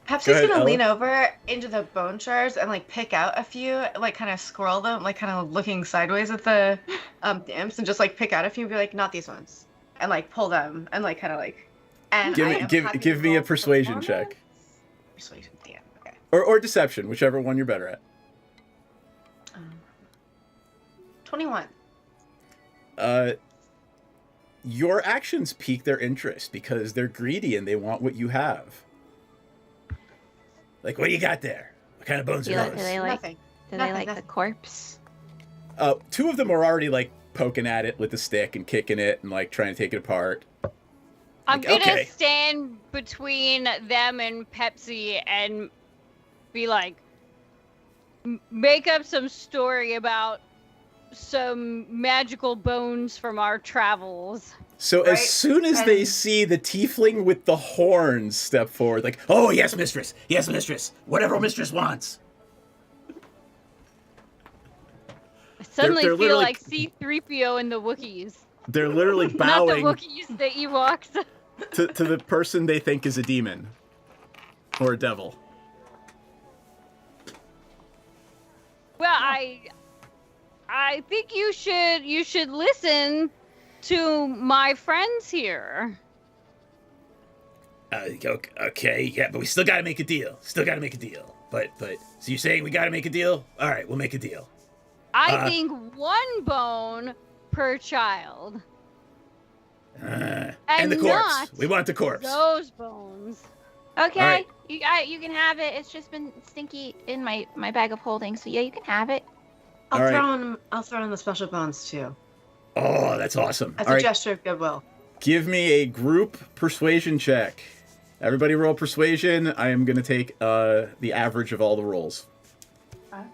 Pepsi's gonna lean over into the bone shards and pick out a few, kind of scroll them, kind of looking sideways at the imps, and just pick out a few and be like, not these ones, and pull them and and give me a persuasion check. Persuasion, yeah, okay. Or deception, whichever one you're better at. 21. Your actions pique their interest because they're greedy and they want what you have. Like, what do you got there? What kind of bones are those? Do they like Nothing. the corpse? 2 of them are already poking at it with a stick and kicking it and trying to take it apart. I'm gonna stand between them and Pepsi and be like, make up some story about some magical bones from our travels. So as soon as they see the tiefling with the horns step forward, oh, yes, mistress. Yes, mistress. Whatever mistress wants. I suddenly They're feel literally- like C-3PO and the Wookiees. They're literally Not the bowing Wookiees, the Ewoks. to the person they think is a demon. Or a devil. I think you should listen to my friends here. Okay, yeah, but we still gotta make a deal. But so you're saying we gotta make a deal? All right, we'll make a deal. I think 1 bone per child. And the corpse. We want the corpse. Those bones. Okay, right. you can have it. It's just been stinky in my bag of holding, so yeah, you can have it. I'll All right. I'll throw in the special bones too. Oh, that's awesome. As All a right, gesture of goodwill. give me a group persuasion check. Everybody roll persuasion. I am gonna take the average of all the rolls.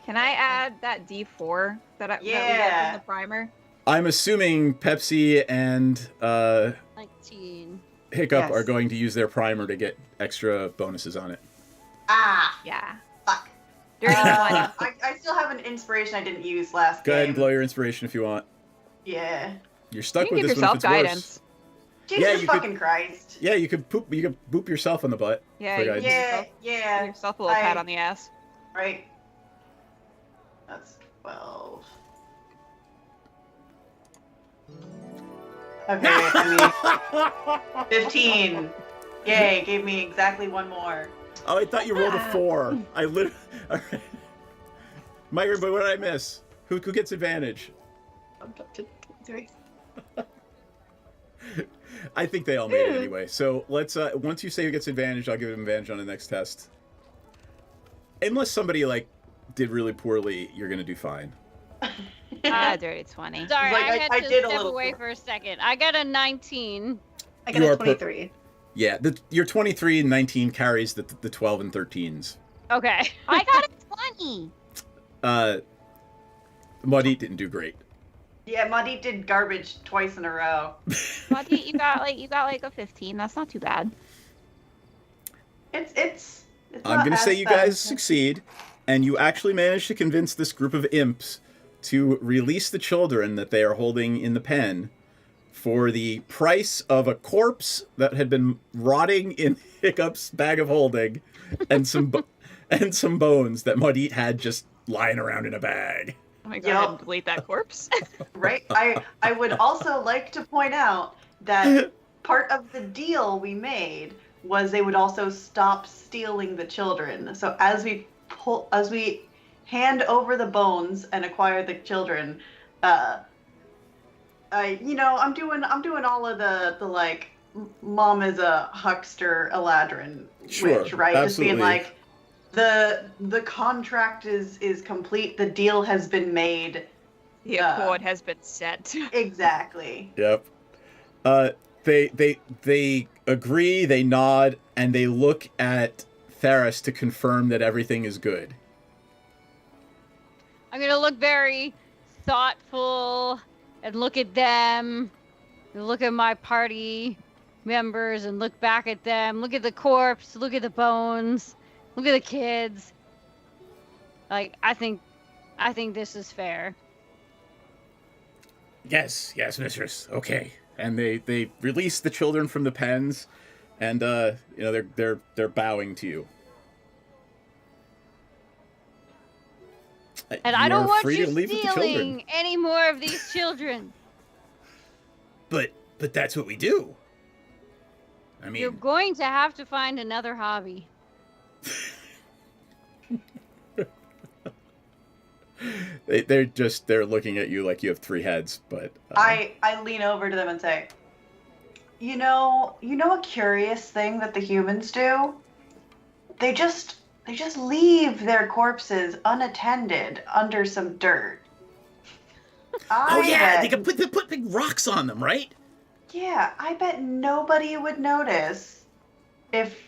Can I add that D4 that we got from the primer? I'm assuming Pepsi and 19. Hiccup Yes. are going to use their primer to get extra bonuses on it. Ah, yeah. fuck. Dirty 20. I still have an inspiration I didn't use last Go ahead and game. blow your inspiration if you want. Yeah. You're stuck You can with give this one if yourself it's guidance. worse. Jesus fucking Christ. Yeah, you could poop. You could boop yourself on the butt. Yeah, for you guidance. can Yeah. give yourself a little pat on the ass. Right. That's 12. Okay, I mean, 15. Yay, gave me exactly 1 more. Oh, I thought you rolled a 4. I literally. All right. Mike, but what did I miss? Who gets advantage? I'm up to 3. I think they all made it anyway. So let's. Once you say who gets advantage, I'll give him advantage on the next test. Unless somebody did really poorly, you're gonna do fine. Dirty 20. Sorry, Like, I had I to did a step little away for a second. I got a 19. I got You a are 23. Yeah, your 23 and 19 carries the 12 and 13s. Okay. I got a 20. Muddy didn't do great. Yeah, Muddy did garbage twice in a row. Muddy, you got a 15. That's not too bad. It's I'm not gonna as say you bad. guys succeed, and you actually managed to convince this group of imps to release the children that they are holding in the pen for the price of a corpse that had been rotting in Hiccup's bag of holding, and some bones that Muddy had just lying around in a bag. Oh my god, and delete that corpse. Right? I would also like to point out that part of the deal we made was they would also stop stealing the children. So as we hand over the bones and acquire the children, I'm doing all of the mom is a huckster Eladrin Sure, witch, right? Just being absolutely. like the contract is complete, the deal has been made. The accord has been set. Exactly. Yep. They agree, they nod, and they look at Theris to confirm that everything is good. I'm gonna look very thoughtful and look at them, and look at my party members and look back at them, look at the corpse, look at the bones, look at the kids. I think this is fair. Yes, mistress. Okay. And they release the children from the pens, and they're bowing to you. And I don't are want free you to leave with the children. stealing any more of these children. But that's what we do. I mean, You're going to have to find another hobby. they're looking at you like you have 3 heads, but I lean over to them and say, you know a curious thing that the humans do? They just leave their corpses unattended under some dirt. they can put big rocks on them, right? Yeah, I bet nobody would notice if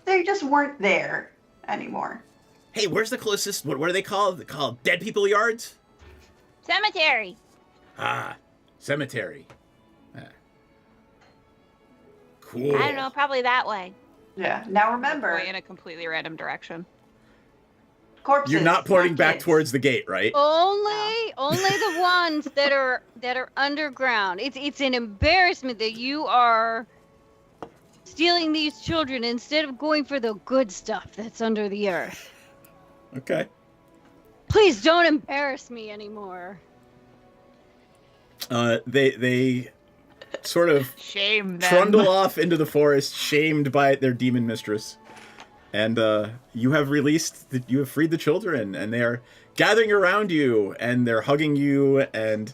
they just weren't there anymore. Hey, where's the closest? What are they called? They're called dead people yards? Cemetery. Ah, cemetery. Cool. I don't know, probably that way. Yeah. Now remember, Point in a completely random direction. corpses. You're not pointing back kids. towards the gate, right? Only the ones that are underground. It's an embarrassment that you are stealing these children instead of going for the good stuff that's under the earth. Okay. Please don't embarrass me anymore. They sort of shame them. trundle off into the forest, shamed by their demon mistress. And you have freed the children, and they are gathering around you, and they're hugging you, and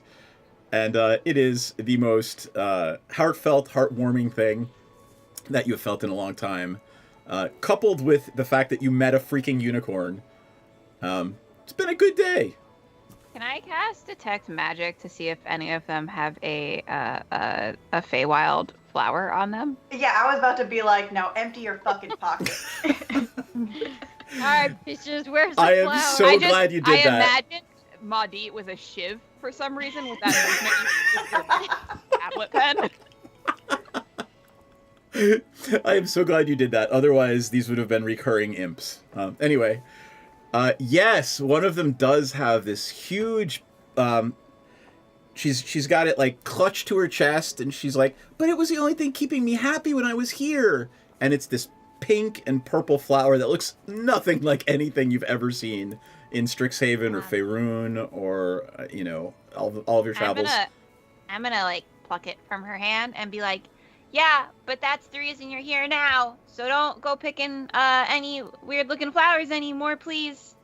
it is the most heartfelt, heartwarming thing that you have felt in a long time, coupled with the fact that you met a freaking unicorn. It's been a good day. Can I cast Detect Magic to see if any of them have a Feywild flower on them? Yeah, I was about to be like, now empty your fucking pocket. Alright, bitches, where's the I am flower? so glad you did I that. imagined Maudit with a shiv for some reason with that movement. Tablet pen. I am so glad you did that. Otherwise, these would have been recurring imps. Anyway, yes, one of them does have this huge. She's got it like clutched to her chest, and she's like, "But it was the only thing keeping me happy when I was here." And it's this pink and purple flower that looks nothing like anything you've ever seen in Strixhaven or Faerun or all of your travels. I'm gonna like pluck it from her hand and be like, yeah, but that's the reason you're here now. So don't go picking any weird looking flowers anymore, please.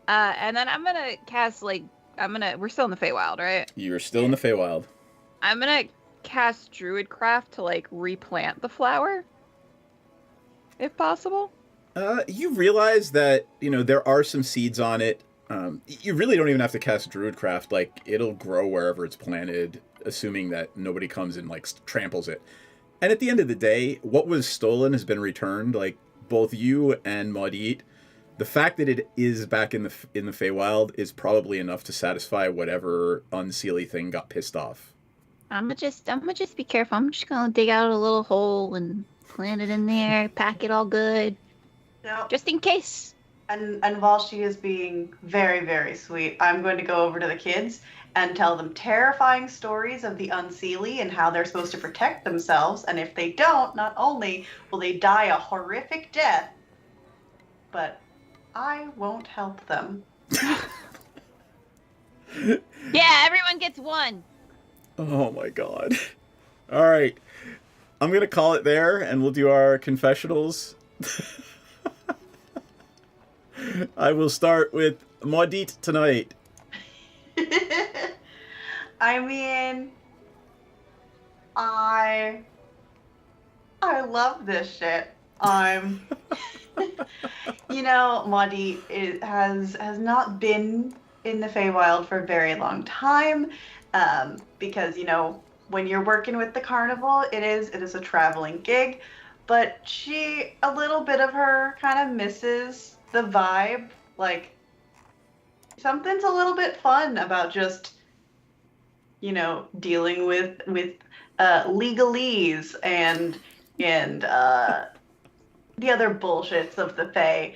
And then I'm gonna cast we're still in the Feywild, right? You're still in the Feywild. I'm gonna cast Druidcraft to like replant the flower, if possible. You realize that there are some seeds on it. You really don't even have to cast Druidcraft. Like, it'll grow wherever it's planted, assuming that nobody comes and like tramples it. And at the end of the day, what was stolen has been returned. Like, both you and Maudit, the fact that it is back in the Feywild is probably enough to satisfy whatever unseelie thing got pissed off. I'm gonna just be careful. I'm just gonna dig out a little hole and plant it in there, pack it all good, just in case. And while she is being very, very sweet, I'm going to go over to the kids and tell them terrifying stories of the unseelie and how they're supposed to protect themselves. And if they don't, not only will they die a horrific death, but I won't help them. Yeah, everyone gets one. Oh my god. All right. I'm going to call it there, and we'll do our confessionals. I will start with Maudit tonight. I mean, I love this shit. Maudit has not been in the Feywild for a very long time, because when you're working with the carnival, it is a traveling gig, but a little bit of her kind of misses the vibe. Like, something's a little bit fun about just dealing with legalese and the other bullshits of the Fae.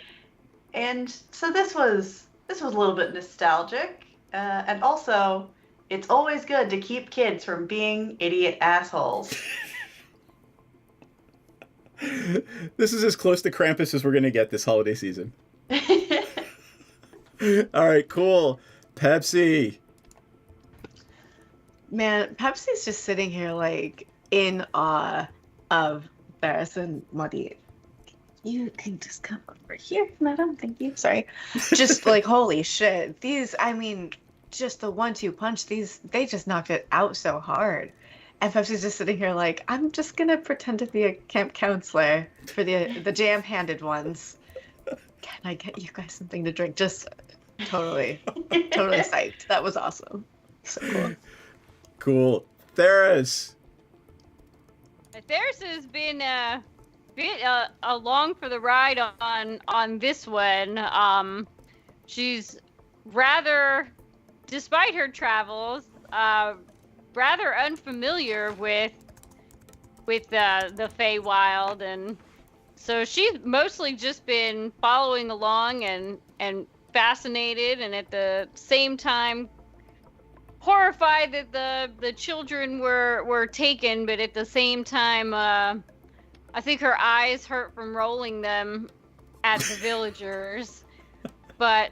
And so this was a little bit nostalgic, and also it's always good to keep kids from being idiot assholes. This is as close to Krampus as we're going to get this holiday season. All right, cool. Pepsi. Man, Pepsi's just sitting here like in awe of Varys and Maudit. You can just come over here, madam. Thank you. Sorry. Just like, holy shit. These, just the 1-2 punch, they just knocked it out so hard. And Pepsi's just sitting here like, I'm just gonna pretend to be a camp counselor for the jam-handed ones. Can I get you guys something to drink? Just totally psyched. That was awesome. So cool. Cool. Theris. Theris has been along for the ride on this one. She's rather, despite her travels, rather unfamiliar with the Feywild, and so she's mostly just been following along and fascinated, and at the same time horrified that the children were taken, but at the same time I think her eyes hurt from rolling them at the villagers. But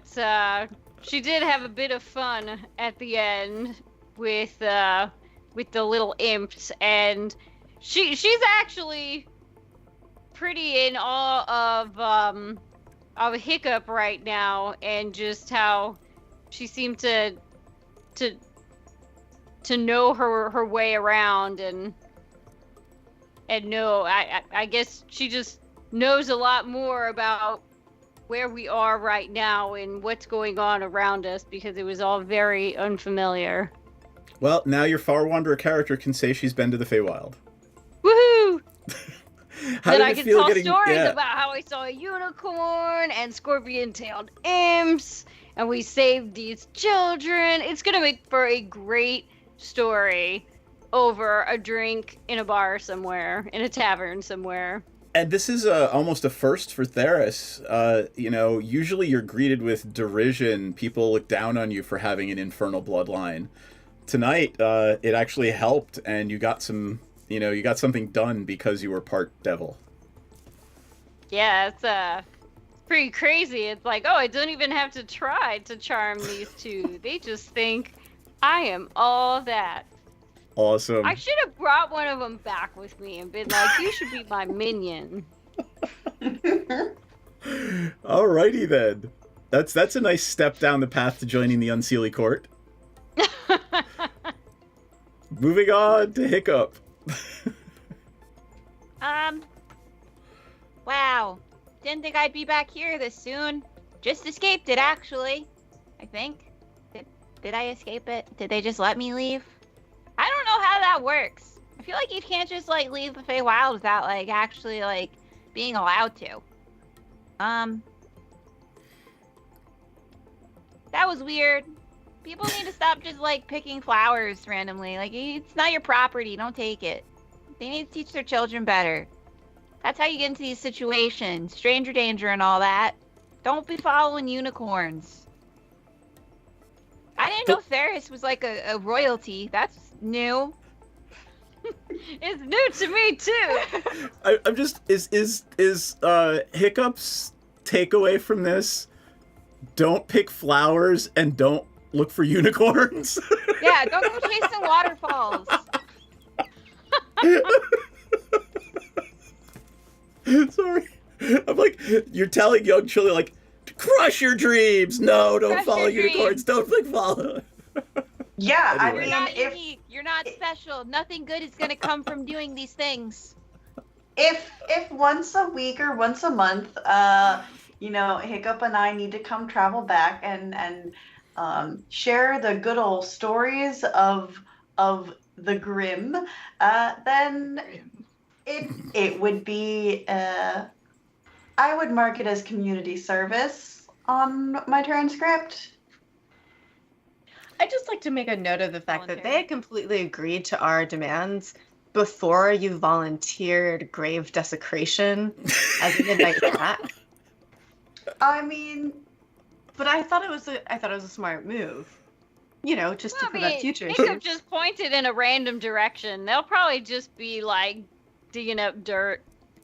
she did have a bit of fun at the end with the little imps, and she's actually pretty in awe of Hiccup right now, and just how she seemed to know her way around, and know, I guess she just knows a lot more about where we are right now and what's going on around us, because it was all very unfamiliar. Well, now your Far Wanderer character can say she's been to the Feywild. Woohoo! How Then did I it can feel tell getting- stories yeah. about how I saw a unicorn and scorpion-tailed imps, and we saved these children. It's gonna make for a great story over a drink in a bar somewhere, in a tavern somewhere. And this is almost a first for Theris. Usually you're greeted with derision. People look down on you for having an infernal bloodline. Tonight, it actually helped, and you got something done because you were part devil. Yeah, it's pretty crazy. It's like, oh, I don't even have to try to charm these two. They just think I am all that. Awesome. I should have brought one of them back with me and been like, you should be my minion. Alrighty then. That's a nice step down the path to joining the Unseelie Court. Moving on to Hiccup. Wow. Didn't think I'd be back here this soon. Just escaped it, actually. I think. Did I escape it? Did they just let me leave? I don't know how that works. I feel like you can't just, leave the Feywild without, actually, being allowed to. That was weird. People need to stop just, picking flowers randomly. It's not your property. Don't take it. They need to teach their children better. That's how you get into these situations. Stranger danger and all that. Don't be following unicorns. I didn't know Theris was, a royalty. That's new. It's new to me, too. I'm just... Is Hiccup's takeaway from this, don't pick flowers and don't look for unicorns? Yeah, don't go chasing waterfalls. Sorry. I'm like, you're telling young children, crush your dreams. No, don't Crush follow your unicorns. dreams. Don't follow. Yeah, Anyway. You're not if unique. You're not special. Nothing good is gonna come from doing these things. if once a week or once a month, Hiccup and I need to come travel back and share the good old stories of the grim, then it would be I would mark it as community service on my transcript. I'd just like to make a note of the fact that they had completely agreed to our demands before you volunteered grave desecration as a midnight rat. I mean, but I thought it was a smart move. Just to prevent future They could have issues. just pointed in a random direction. They'll probably just be, digging up dirt.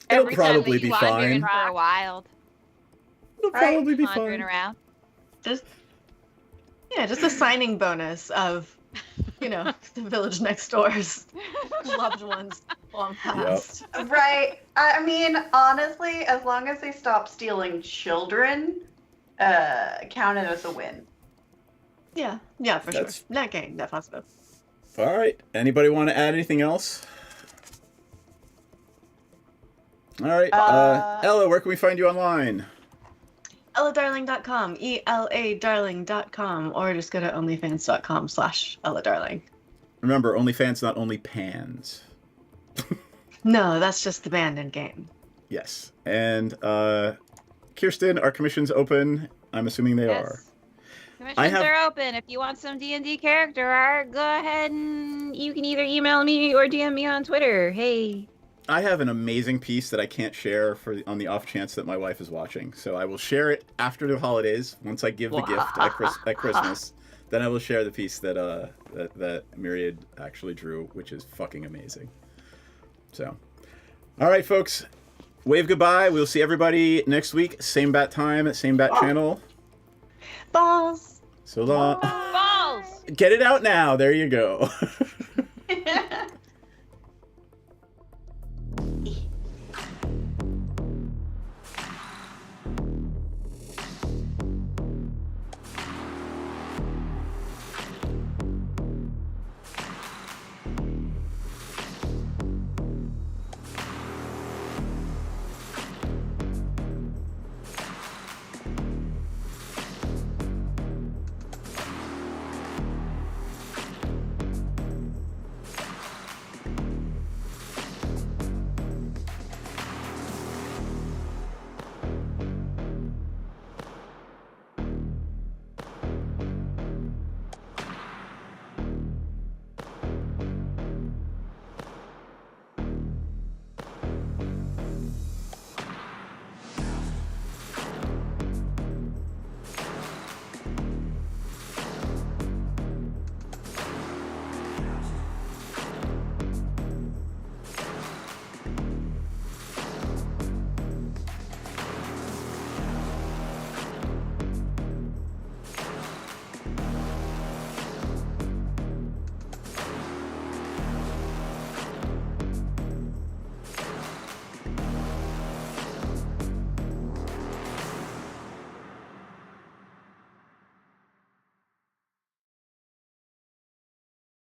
It'll every time probably they be wander fine. For a while. It'll probably be Wandering fine. around. Just a signing bonus of, the village next door's loved ones long past. right. I mean, honestly, as long as they stop stealing children, count it as a win. Yeah, for That's- sure. Net gain, net positive. All right. Anybody want to add anything else? All right. Ella, where can we find you online? EllaDarling.com, ELADarling.com, or just go to onlyfans.com/EllaDarling. Remember, OnlyFans, not only pans. No, that's just the band in game. Yes. And Kirsten, are commissions open? I'm assuming they are. Commissions are open. If you want some D&D character art, go ahead and you can either email me or DM me on Twitter. Hey. I have an amazing piece that I can't share on the off chance that my wife is watching. So I will share it after the holidays, once I give the gift at Christmas. Then I will share the piece that that Myriad actually drew, which is fucking amazing. So, all right, folks. Wave goodbye. We'll see everybody next week. Same bat time, same bat channel. Balls. So long. Balls. Get it out now. There you go.